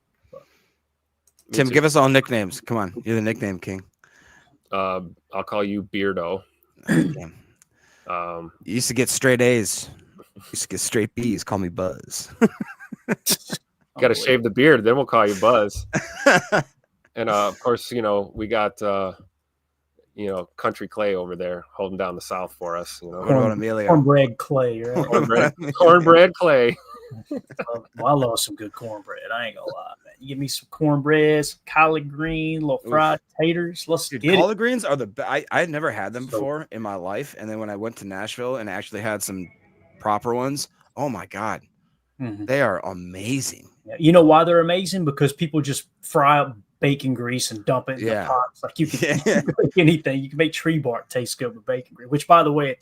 Tim, give us all nicknames. Come on, you're the nickname king. I'll call you Beardo. You used to get straight A's. You used to get straight B's. Call me Buzz. Got to shave the beard, then we'll call you Buzz. And of course, we got Country Clay over there holding down the South for us. What about Amelia? Cornbread Clay, right? Cornbread Clay. I love some good cornbread. I ain't gonna lie, man. You give me some cornbread, some collard green, little fried taters. Let's get it. Collard greens are the best. I had never had them before in my life, and then when I went to Nashville and actually had some proper ones, oh my god, they are amazing. Yeah. You know why they're amazing? Because people just fry up bacon grease and dump it in the pots. Like you can make anything. You can make tree bark taste good with bacon grease. Which, by the way,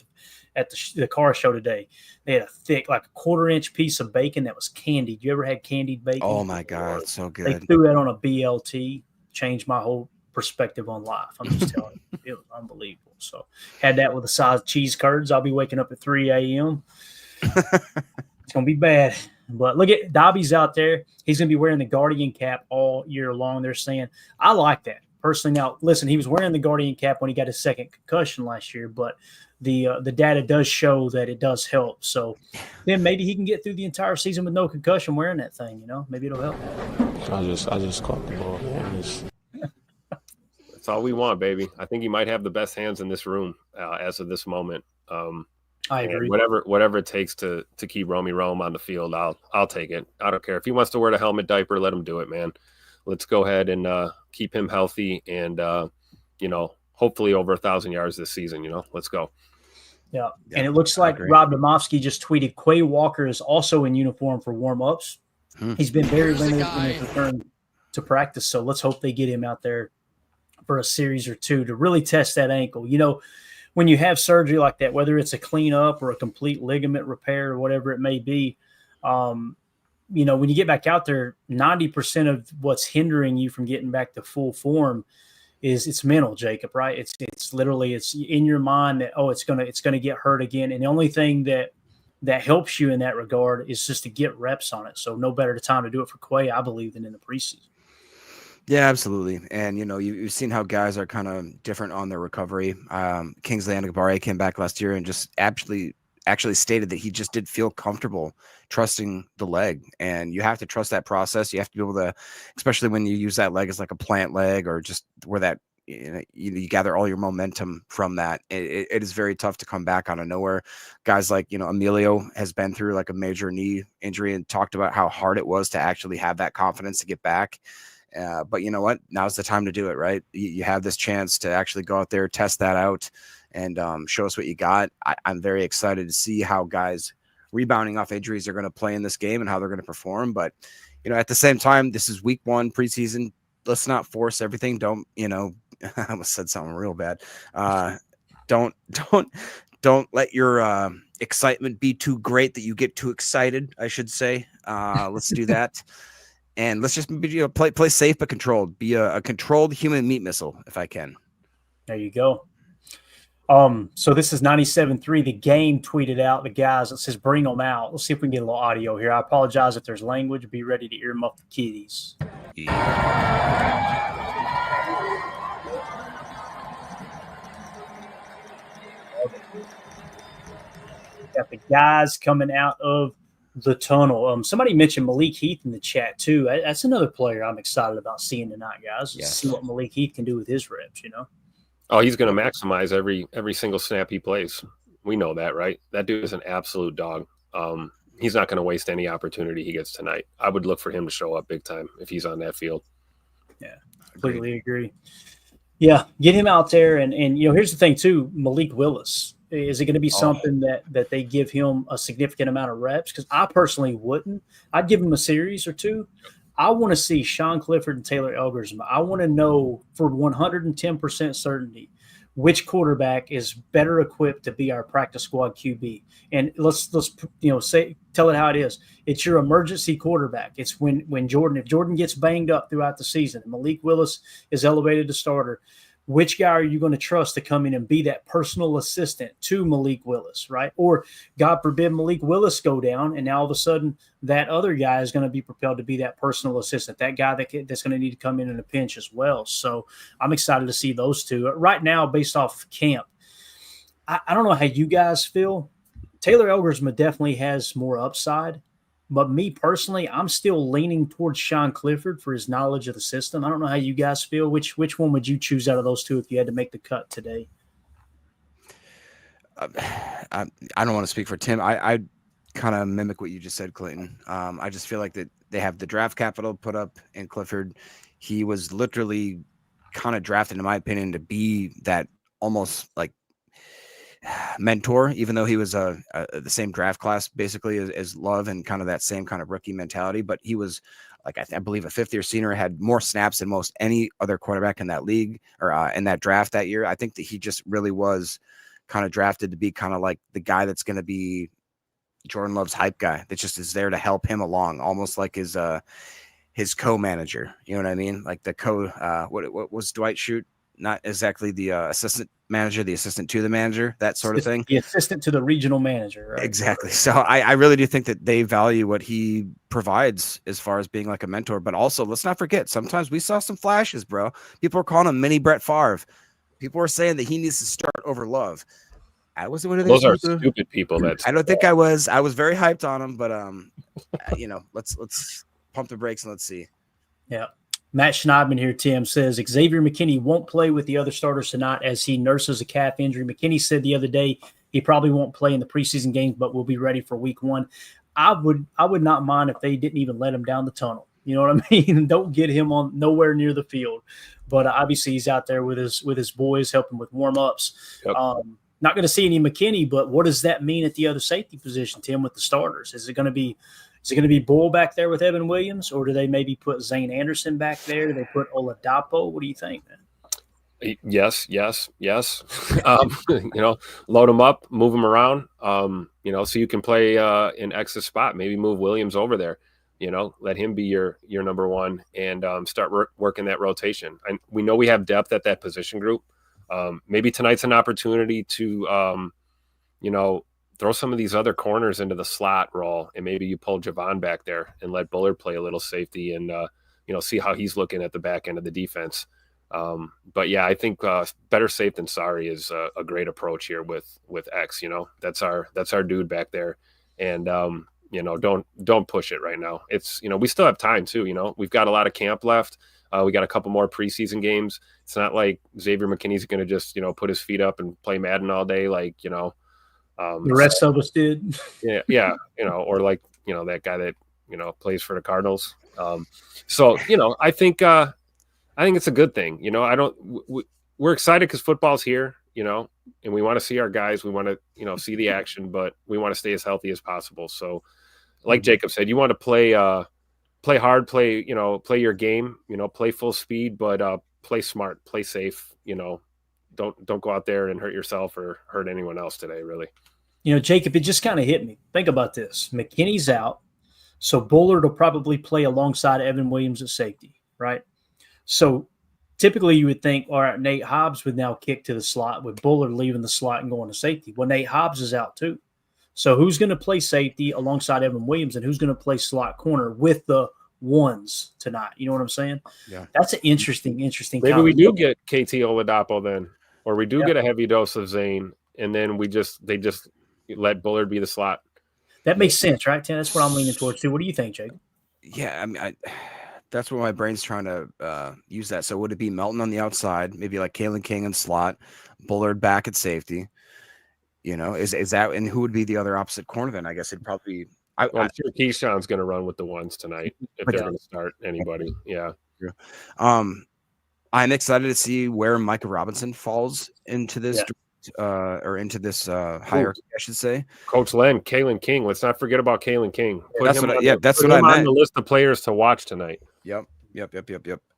at the car show today, they had a thick, like a 1/4-inch piece of bacon that was candied. You ever had candied bacon? Oh my god, it's so good. They threw that on a BLT, changed my whole perspective on life. I'm just telling you, it was unbelievable. So had that with a size of cheese curds. I'll be waking up at 3 a.m. It's gonna be bad. But look at Dobby's out there. He's going to be wearing the Guardian cap all year long. They're saying, I like that personally. Now, listen, he was wearing the Guardian cap when he got his second concussion last year, but the data does show that it does help. So then maybe he can get through the entire season with no concussion wearing that thing. Maybe it'll help. I just caught the ball. That's all we want, baby. I think he might have the best hands in this room as of this moment. I agree. Whatever it takes to keep Romy Rome on the field, I'll take it. I don't care if he wants to wear the helmet diaper. Let him do it, man. Let's go ahead and keep him healthy and hopefully over 1,000 yards this season. Let's go. Yeah, and it looks like Rob Domofsky just tweeted Quay Walker is also in uniform for warm-ups. He's been very limited in his return to practice, so let's hope they get him out there for a series or two to really test that ankle. When you have surgery like that, whether it's a cleanup or a complete ligament repair or whatever it may be, when you get back out there, 90% of what's hindering you from getting back to full form is it's mental, Jacob, right? It's literally it's in your mind that, it's gonna get hurt again. And the only thing that helps you in that regard is just to get reps on it. So no better time to do it for Quay, I believe, than in the preseason. Yeah, absolutely. And, you've seen how guys are kind of different on their recovery. Kingsley Anagabare came back last year and just actually stated that he just did feel comfortable trusting the leg. And you have to trust that process. You have to be able to, especially when you use that leg as like a plant leg or just where that, you gather all your momentum from that. It is very tough to come back out of nowhere. Guys like, Emilio has been through like a major knee injury and talked about how hard it was to actually have that confidence to get back. But you know what? Now's the time to do it, right? You have this chance to actually go out there, test that out, and show us what you got. I'm very excited to see how guys rebounding off injuries are going to play in this game and how they're going to perform. But, at the same time, this is week 1 preseason. Let's not force everything. Don't, I almost said something real bad. Don't let your excitement be too great that you get too excited, I should say. Let's do that. And let's just play safe but controlled. Be a controlled human meat missile, if I can. There you go. So this is 97.3. The game tweeted out the guys that says bring them out. Let's see if we can get a little audio here. I apologize if there's language. Be ready to earmuff the kiddies. Got the guys coming out of the tunnel. Somebody mentioned Malik Heath in the chat too. That's another player I'm excited about seeing tonight, guys. Yes. See what Malik Heath can do with his reps. Oh, he's going to maximize every single snap he plays. We know that, right? That dude is an absolute dog. He's not going to waste any opportunity he gets tonight. I would look for him to show up big time if he's on that field. Yeah, completely agree. Yeah, get him out there. And here's the thing too, Malik Willis. Is it going to be something that they give him a significant amount of reps? Because I personally wouldn't. I'd give him a series or two, I want to see Sean Clifford and Taylor Elgersma. I want to know for 110% certainty which quarterback is better equipped to be our practice squad QB. And let's tell it how it is. It's your emergency quarterback. It's when if Jordan gets banged up throughout the season and Malik Willis is elevated to starter, which guy are you going to trust to come in and be that personal assistant to Malik Willis, right? Or God forbid Malik Willis go down and now all of a sudden that other guy is going to be propelled to be that personal assistant, that guy that's going to need to come in a pinch as well. So I'm excited to see those two. Right now, based off camp, I don't know how you guys feel. Taylor Elgersma definitely has more upside. But me personally, I'm still leaning towards Sean Clifford for his knowledge of the system. I don't know how you guys feel. Which one would you choose out of those two if you had to make the cut today? I don't want to speak for Tim. I kind of mimic what you just said, Clayton. I just feel like that they have the draft capital put up in Clifford. He was literally kind of drafted, in my opinion, to be that almost like mentor, even though he was the same draft class basically as Love and kind of that same kind of rookie mentality. But he was like, I believe a fifth-year senior, had more snaps than most any other quarterback in that league or in that draft that year. I think that he just really was kind of drafted to be kind of like the guy that's going to be Jordan Love's hype guy that just is there to help him along, almost like his co-manager. You know what I mean? Like the what was Dwight Schrute? Not exactly the assistant manager, the assistant to the manager, that sort of thing. The assistant to the regional manager, right? Exactly. So I really do think that they value what he provides as far as being like a mentor. But also, let's not forget, sometimes we saw some flashes, bro. People were calling him mini Brett Favre. People were saying that he needs to start over Love. I wasn't one of those are stupid people. I don't think I was. I was very hyped on him, but let's pump the brakes and let's see. Yeah. Matt Schneidman here, Tim, says Xavier McKinney won't play with the other starters tonight as he nurses a calf injury. McKinney said the other day he probably won't play in the preseason games, but will be ready for week 1. I would not mind if they didn't even let him down the tunnel. You know what I mean? Don't get him on nowhere near the field. But obviously he's out there with his boys helping with warm-ups. Yep. Not going to see any McKinney, but what does that mean at the other safety position, Tim, with the starters? Is it going to be Bull back there with Evan Williams, or do they maybe put Zane Anderson back there? Do they put Oladapo? What do you think, man? Yes. Load them up, move them around, so you can play in X's spot. Maybe move Williams over there, let him be your number one and start working that rotation. And we know we have depth at that position group. Maybe tonight's an opportunity to, throw some of these other corners into the slot role, and maybe you pull Javon back there and let Bullard play a little safety and, see how he's looking at the back end of the defense. But yeah, I think better safe than sorry is a great approach here with X. That's our dude back there, and don't push it right now. It's we still have time too. We've got a lot of camp left. We got a couple more preseason games. It's not like Xavier McKinney's going to just put his feet up and play Madden all day, like the rest of us did. Yeah, or like that guy that plays for the Cardinals. I think it's a good thing. We're excited because football's here, and we want to see our guys. We want to see the action, but we want to stay as healthy as possible. So, like Jacob said, you want to play hard, play your game, play full speed, but play smart, play safe. Don't go out there and hurt yourself or hurt anyone else today, really. Jacob, it just kind of hit me. Think about this. McKinney's out, so Bullard will probably play alongside Evan Williams at safety, right? So typically you would think, all right, Nate Hobbs would now kick to the slot with Bullard leaving the slot and going to safety. Well, Nate Hobbs is out too. So who's going to play safety alongside Evan Williams, and who's going to play slot corner with the ones tonight? You know what I'm saying? Yeah. That's an interesting. Maybe we do get KT Oladapo then, or we do get a heavy dose of Zane, and then they just let Bullard be the slot. That makes sense, right, Tim? That's what I'm leaning towards too. What do you think, Jake? Yeah, I mean, that's what my brain's trying to use that. So would it be Melton on the outside, maybe like Kalen King in slot, Bullard back at safety? Is that, and who would be the other opposite corner then? I guess it'd probably be. I'm sure Keyshawn's going to run with the ones tonight if they're going to start anybody. Yeah. I'm excited to see where Micah Robinson falls into this. or into this hierarchy, I should say. Coach Len, Kalen King. Let's not forget about Kalen King. That's what I meant. On the list of players to watch tonight. Yep.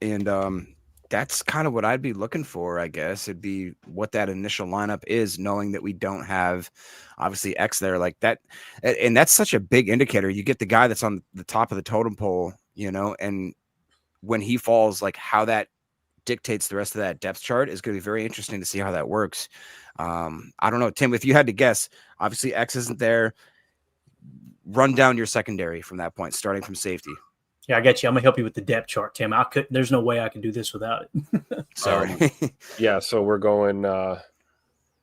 And that's kind of what I'd be looking for, I guess. It'd be what that initial lineup is, knowing that we don't have obviously X there like that. And that's such a big indicator. You get the guy that's on the top of the totem pole, and when he falls, like how that dictates the rest of that depth chart is going to be very interesting to see how that works. I don't know, Tim, if you had to guess, obviously X isn't there. Run down your secondary from that point, starting from safety. Yeah, I got you. I'm gonna help you with the depth chart, Tim. There's no way I can do this without it. Sorry. Yeah, so we're going.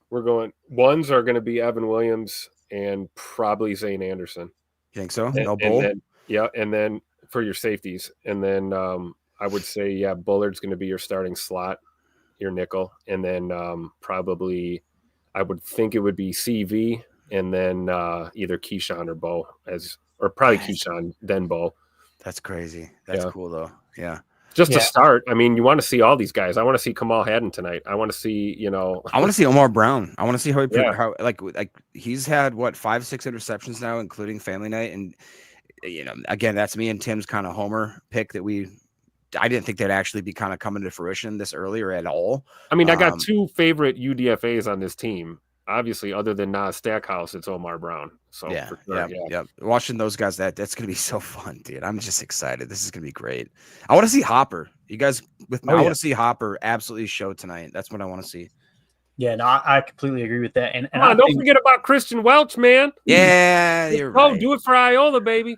Ones are going to be Evan Williams and probably Zane Anderson. You think so? No Bull. And then for your safeties, and then I would say Bullard's going to be your starting slot, your nickel, and then probably I would think it would be CV, and then either Keyshawn or Bo or probably Keyshawn then Bo. That's crazy. That's cool though. Yeah. Just to start, I mean, you want to see all these guys. I want to see Kamal Haddon tonight. I want to see, I want to see Omar Brown. I want to see how like he's had 5-6 interceptions now, including family night. And again, that's me and Tim's kind of homer pick that I didn't think they'd actually be kind of coming to fruition this early or at all. I mean, I got two favorite UDFAs on this team. Obviously, other than Nas Stackhouse, it's Omar Brown. So yeah. Watching those guys, that's gonna be so fun, dude. I'm just excited. This is gonna be great. I want to see Hopper. You guys with me? I want to see Hopper absolutely show tonight. That's what I want to see. Yeah, no, I completely agree with that. And don't forget about Christian Welch, man. Yeah, you're right. Do it for Iola, baby.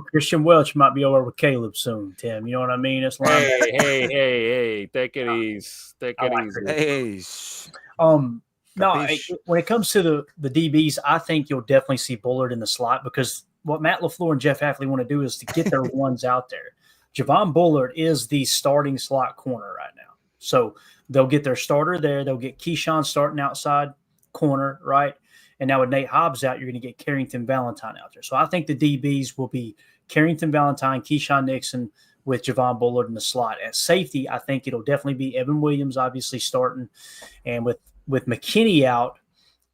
Christian Welch might be over with Caleb soon, Tim. You know what I mean? It's like hey, take it easy. No, when it comes to the DBs, I think you'll definitely see Bullard in the slot because what Matt LaFleur and Jeff Hafley want to do is to get their ones out there. Javon Bullard is the starting slot corner right now. So they'll get their starter there. They'll get Keyshawn starting outside corner, right? And now with Nate Hobbs out, you're going to get Carrington Valentine out there. So I think the DBs will be Carrington Valentine, Keyshawn Nixon with Javon Bullard in the slot. At safety, I think it'll definitely be Evan Williams, obviously starting. And with McKinney out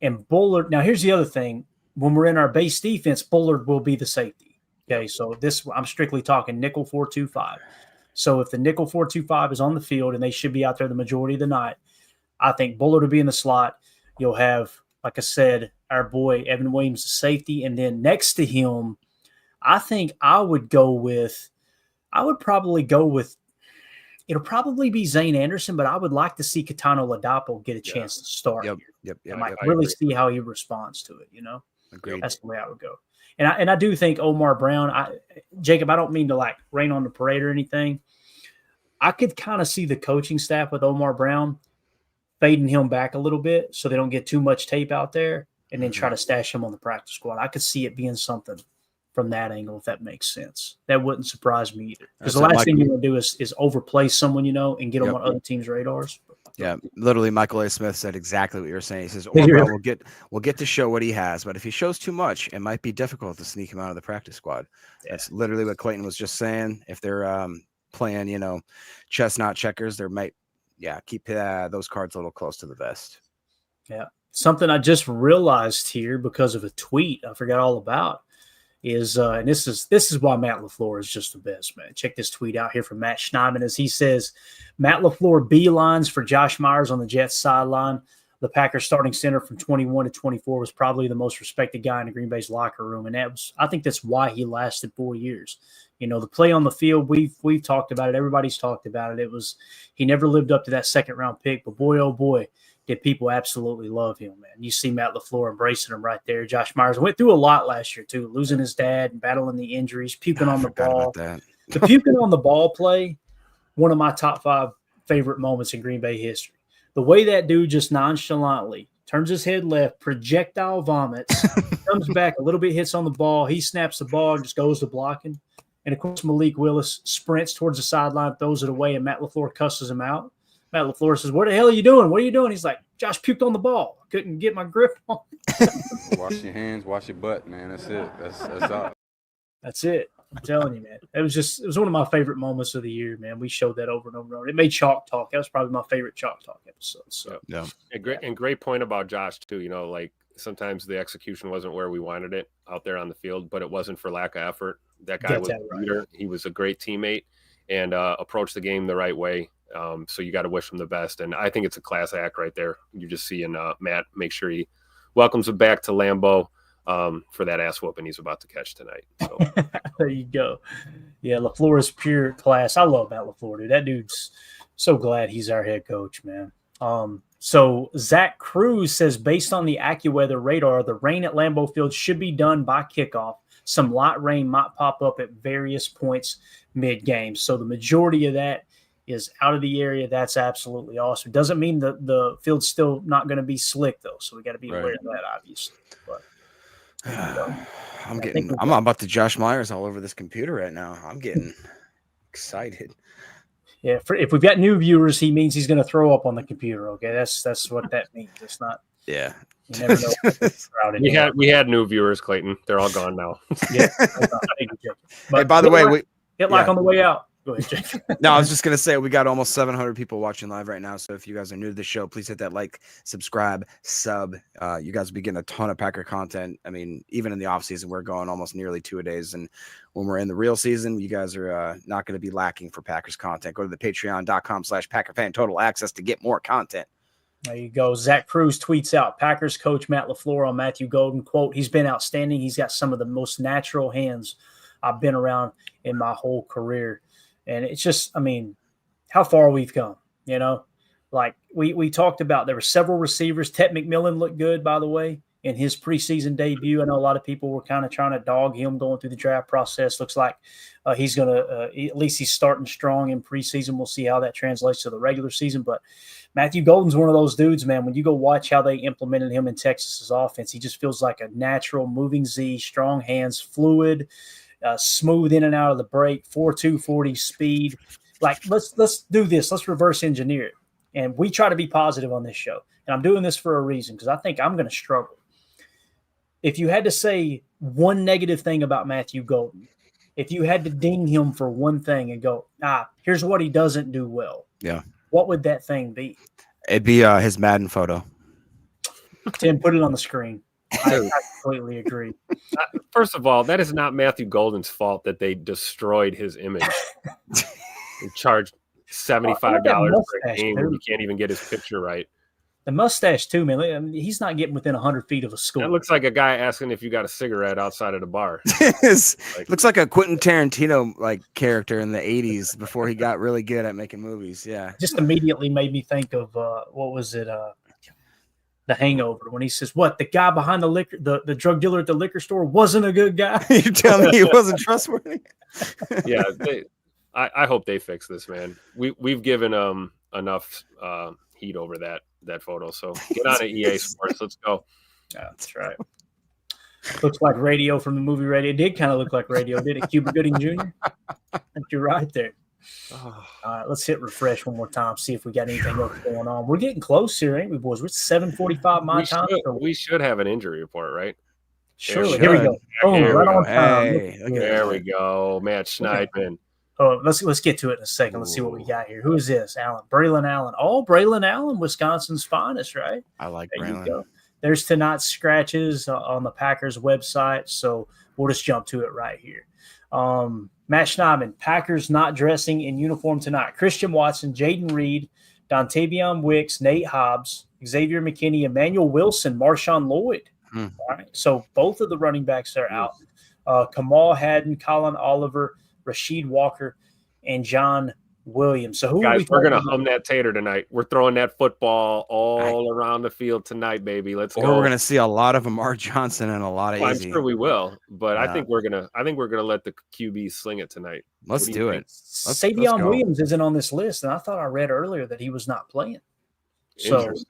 and Bullard. Now, here's the other thing. When we're in our base defense, Bullard will be the safety. Okay, so I'm strictly talking nickel 4-2-5. So if the nickel 4-2-5 is on the field and they should be out there the majority of the night, I think Bullard will be in the slot. You'll have, like I said, our boy Evan Williams, the safety. And then next to him, I think I would probably go with, it'll probably be Zane Anderson, but I would like to see Katano Ladapo get a chance to start. Yep. I might really see how he responds to it, Agreed. That's the way I would go. And I do think Omar Brown, Jacob, I don't mean to rain on the parade or anything. I could kind of see the coaching staff with Omar Brown fading him back a little bit so they don't get too much tape out there and then try to stash him on the practice squad. I could see it being something from that angle, if that makes sense. That wouldn't surprise me either. Because the last thing you want to do is overplay someone, and get them on other teams' radars. Yeah, literally, Michael A. Smith said exactly what you were saying. He says, we'll get to show what he has, but if he shows too much, it might be difficult to sneak him out of the practice squad. Yeah. That's literally what Clayton was just saying. If they're playing, chess, not checkers, there might, keep those cards a little close to the vest. Yeah. Something I just realized here because of a tweet I forgot all about is, and this is why Matt LaFleur is just the best, man. Check this tweet out here from Matt Schneidman as he says, Matt LaFleur beelines for Josh Myers on the Jets sideline. The Packers starting center from 21 to 24 was probably the most respected guy in the Green Bay's locker room. And I think that's why he lasted 4 years. The play on the field, we've talked about it. Everybody's talked about it. He never lived up to that second round pick, but boy, oh boy, did people absolutely love him, man. You see Matt LaFleur embracing him right there. Josh Myers went through a lot last year, too, losing his dad and battling the injuries, puking on the ball. The puking on the ball play, one of my top 5 favorite moments in Green Bay history. The way that dude just nonchalantly turns his head left, projectile vomits, comes back a little bit, hits on the ball. He snaps the ball and just goes to blocking. And, of course, Malik Willis sprints towards the sideline, throws it away, and Matt LaFleur cusses him out. Matt LaFleur says, what the hell are you doing? What are you doing? He's like, Josh puked on the ball. I couldn't get my grip on it. Wash your hands, wash your butt, man. That's it. That's all. That's it. I'm telling you, man. It was one of my favorite moments of the year, man. We showed that over and over and over. It made Chalk Talk. That was probably my favorite Chalk Talk episode. So Yeah. And great point about Josh too. Like sometimes the execution wasn't where we wanted it out there on the field, but it wasn't for lack of effort. That guy was a leader. He was a great teammate and approached the game the right way. So you got to wish him the best. And I think it's a class act right there. You're just seeing Matt make sure he welcomes him back to Lambeau for that ass whooping he's about to catch tonight. So there you go. Yeah, LaFleur is pure class. I love Matt LaFleur, dude. That dude's so glad he's our head coach, man. So Zach Cruz says, based on the AccuWeather radar, the rain at Lambeau Field should be done by kickoff. Some light rain might pop up at various points mid-game. So the majority of that is out of the area. That's absolutely awesome. Doesn't mean the field's still not going to be slick, though. So we got to be aware of that, obviously. But I'm about to Josh Myers all over this computer right now. I'm getting excited. Yeah, if we've got new viewers, he means he's going to throw up on the computer. Okay, that's what that means. It's not. Yeah. You never know. we had new viewers, Clayton. They're all gone now. Yeah. But hey, by the way, hit like on the way out. Go ahead, Jake. No, I was just gonna say we got almost 700 people watching live right now. So if you guys are new to the show, please hit that like, subscribe, sub. You guys will be getting a ton of Packer content. I mean, even in the off season, we're going almost nearly 2 a days, and when we're in the real season, you guys are not going to be lacking for Packers content. Go to the patreon.com/PackerFan total access to get more content. There you go. Zach Cruz tweets out, Packers coach Matt LaFleur on Matthew Golden, quote, he's been outstanding. He's got some of the most natural hands I've been around in my whole career. And it's just, I mean, how far we've come, you know? Like we talked about, there were several receivers. Ted McMillan looked good, by the way, in his preseason debut. I know a lot of people were kind of trying to dog him going through the draft process. Looks like he's going to at least he's starting strong in preseason. We'll see how that translates to the regular season. But Matthew Golden's one of those dudes, man. When you go watch how they implemented him in Texas's offense, he just feels like a natural moving Z, strong hands, fluid, smooth in and out of the break, 4.2 40 speed. Like, let's do this. Let's reverse engineer it. And we try to be positive on this show. And I'm doing this for a reason because I think I'm going to struggle. If you had to say one negative thing about Matthew Golden, if you had to ding him for one thing and go, here's what he doesn't do well. Yeah. What would that thing be? It'd be his Madden photo. Tim, put it on the screen. I completely agree. First of all, that is not Matthew Golden's fault that they destroyed his image. They charged $75 for a game and you can't even get his picture right. The mustache, too, man. I mean, he's not getting within 100 feet of a school. That looks like a guy asking if you got a cigarette outside of the bar. Looks like a Quentin Tarantino character in the 80s before he got really good at making movies. Yeah. Just immediately made me think of what was it? The Hangover, when he says, "What, the guy behind the liquor, the drug dealer at the liquor store wasn't a good guy." You tell me he wasn't trustworthy. Yeah, I hope they fix this, man. We've given enough heat over that photo. So get on it, EA Sports. Let's go. Yeah, that's right. Looks like Radio from the movie Radio. It did kind of look like Radio, did it? Cuba Gooding Jr. I think you're right there. All right, let's hit refresh one more time, see if we got anything else going on. We're getting close here, ain't we, boys? We're at 7:45 my time. We should have an injury report, right? Surely. Here we go. Boom, right on time. Hey, there we go. Matt Schneidman. Oh, let's get to it in a second. Let's see what we got here. Who is this? Braylon Allen. Oh, Braylon Allen, Wisconsin's finest, right? I like there Braylon. You go. There's tonight's scratches on the Packers website, so we'll just jump to it right here. Matt Schneidman, Packers not dressing in uniform tonight. Christian Watson, Jaden Reed, Dontavion Wicks, Nate Hobbs, Xavier McKinney, Emmanuel Wilson, Marshawn Lloyd. All right, so both of the running backs are out. Kamal Haddon, Colin Oliver, Rasheed Walker, and John Williams. So we're going to hum that tater tonight. We're throwing that football all around the field tonight, baby. Let's go. We're going to see a lot of Amar Johnson and a lot of easy. I'm sure we will, but I think we're going to let the QB sling it tonight. Let's do it. Savion Williams isn't on this list, and I thought I read earlier that he was not playing. So, interesting.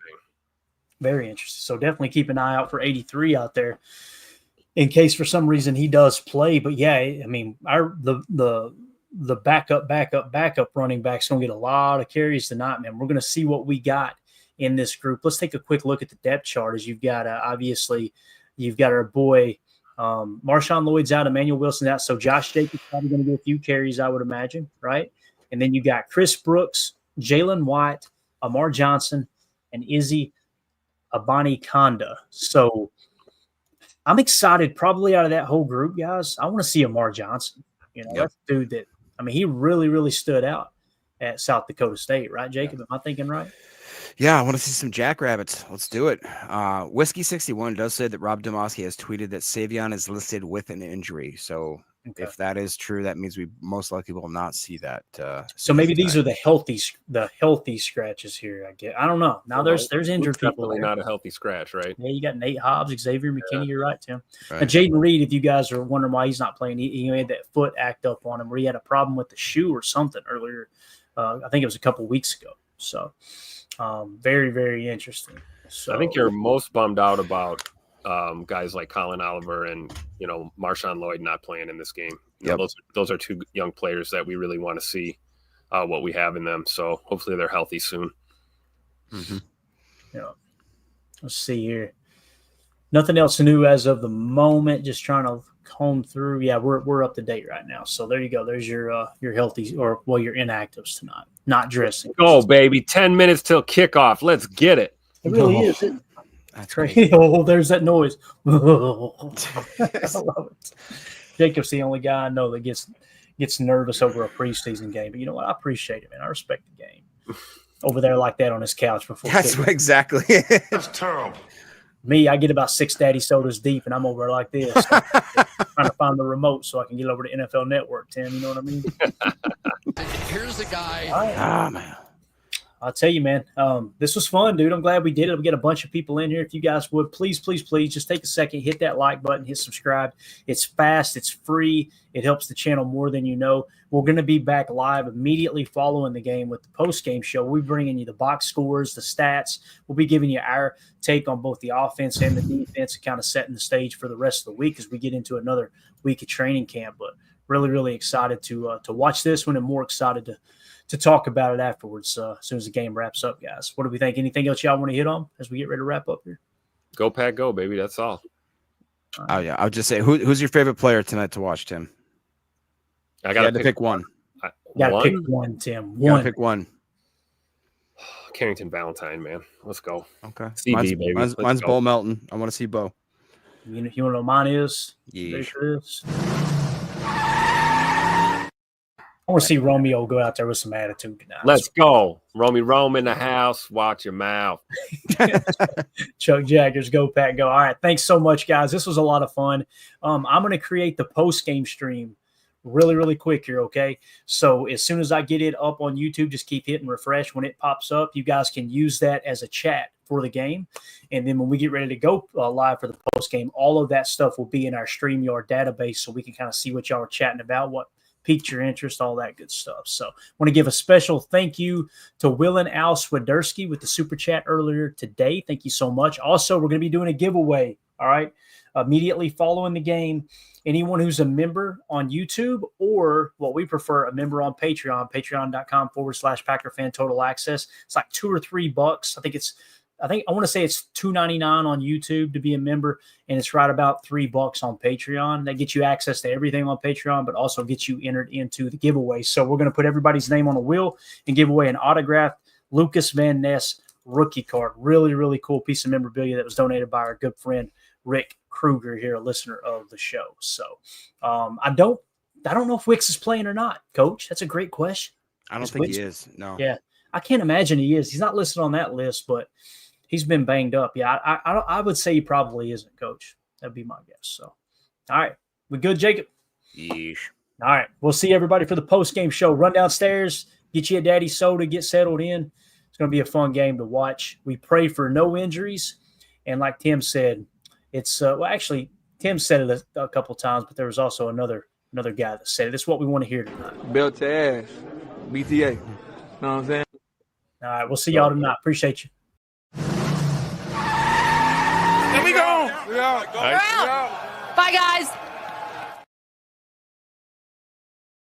Very interesting. So definitely keep an eye out for 83 out there in case for some reason he does play. But yeah, I mean, the backup running back's going to get a lot of carries tonight, man. We're going to see what we got in this group. Let's take a quick look at the depth chart as you've got, obviously, you've got our boy Marshawn Lloyd's out, Emmanuel Wilson's out, so Josh Jacobs probably going to get a few carries, I would imagine, right? And then you got Chris Brooks, Jalen White, Amar Johnson, and Izzy Abanikanda. So I'm excited probably out of that whole group, guys. I want to see Amar Johnson. That's a dude that, he really, really stood out at South Dakota State, right, Jacob? Am I thinking right? Yeah, I want to see some jackrabbits. Let's do it. Whiskey61 does say that Rob Demoski has tweeted that Savion is listed with an injury. So if that is true, that means we most likely will not see that. So maybe these are the healthy scratches here. I guess. I don't know. Now there's injured people. Definitely not a healthy scratch, right? Yeah, you got Nate Hobbs, Xavier McKinney. Yeah. You're right, Tim. Right. And Jaden Reed, if you guys are wondering why he's not playing, he had that foot act up on him where he had a problem with the shoe or something earlier. I think it was a couple weeks ago. So very, very interesting. So I think you're most bummed out about guys like Colin Oliver and Marshawn Lloyd not playing in this game. Those are two young players that we really want to see what we have in them. So hopefully they're healthy soon. Mm-hmm. Yeah. Let's see here. Nothing else new as of the moment. Just trying to comb through. Yeah, we're up to date right now. So there you go. There's your healthy your inactives tonight. Not dressing. Go, baby. 10 minutes till kickoff. Let's get it. It really is. That's crazy. Oh, there's that noise. I love it. Jacob's the only guy I know that gets nervous over a preseason game. But you know what? I appreciate it, man. I respect the game. Over there like that on his couch before. That's exactly. That's terrible. Me, I get about 6 daddy sodas deep, and I'm over like this, trying to find the remote so I can get over to NFL Network, Tim. You know what I mean? Here's the guy. Right. Man. I'll tell you, man, this was fun, dude. I'm glad we did it. We get a bunch of people in here. If you guys would, please just take a second, hit that like button, hit subscribe. It's fast. It's free. It helps the channel more than you know. We're going to be back live immediately following the game with the post-game show. We'll be bringing you the box scores, the stats. We'll be giving you our take on both the offense and the defense and kind of setting the stage for the rest of the week as we get into another week of training camp. But really, really excited to watch this one and more excited to talk about it afterwards as soon as the game wraps up, guys. What do we think? Anything else y'all want to hit on as we get ready to wrap up here? Go Pack, go, baby. That's all. Oh, yeah. I'll just say, who's your favorite player tonight to watch, Tim? I got to pick one. Got to pick one, Tim. One. Pick one. Carrington Valentine, man. Let's go. Okay. CB, baby. Mine's Bo Melton. I want to see Bo. You want to know mine is? Yeah. I want to see Romeo go out there with some attitude tonight. Let's go. Rome in the house. Watch your mouth. Chuck Jaggers, go Pack, go. All right. Thanks so much, guys. This was a lot of fun. I'm going to create the post-game stream really, really quick here, okay? So as soon as I get it up on YouTube, just keep hitting refresh. When it pops up, you guys can use that as a chat for the game. And then when we get ready to go live for the post-game, all of that stuff will be in our StreamYard database so we can kind of see what y'all are chatting about, what piqued your interest, all that good stuff. So I want to give a special thank you to Will and Al Swiderski with the super chat earlier today. Thank you so much. Also, we're going to be doing a giveaway, all right, immediately following the game. Anyone who's a member on YouTube or what we prefer, a member on Patreon, patreon.com/PackerFan Total Access. It's like $2 or $3. I want to say it's $2.99 on YouTube to be a member, and it's right about $3 on Patreon. That gets you access to everything on Patreon, but also gets you entered into the giveaway. So we're going to put everybody's name on a wheel and give away an autographed Lucas Van Ness rookie card. Really, really cool piece of memorabilia that was donated by our good friend Rick Kruger here, a listener of the show. So I don't know if Wicks is playing or not, Coach. That's a great question. I don't think he is. No. Yeah, I can't imagine he is. He's not listed on that list, but he's been banged up. Yeah, I would say he probably isn't, Coach. That'd be my guess. So, all right. We good, Jacob? Yeesh. All right. We'll see everybody for the post-game show. Run downstairs, get you a daddy soda, get settled in. It's going to be a fun game to watch. We pray for no injuries. And like Tim said, it's actually, Tim said it a couple times, but there was also another guy that said it. It's what we want to hear tonight. Belt to ass. BTA. Know what I'm saying? All right. We'll see y'all tonight. Appreciate you. There we go. We out. Bye, guys.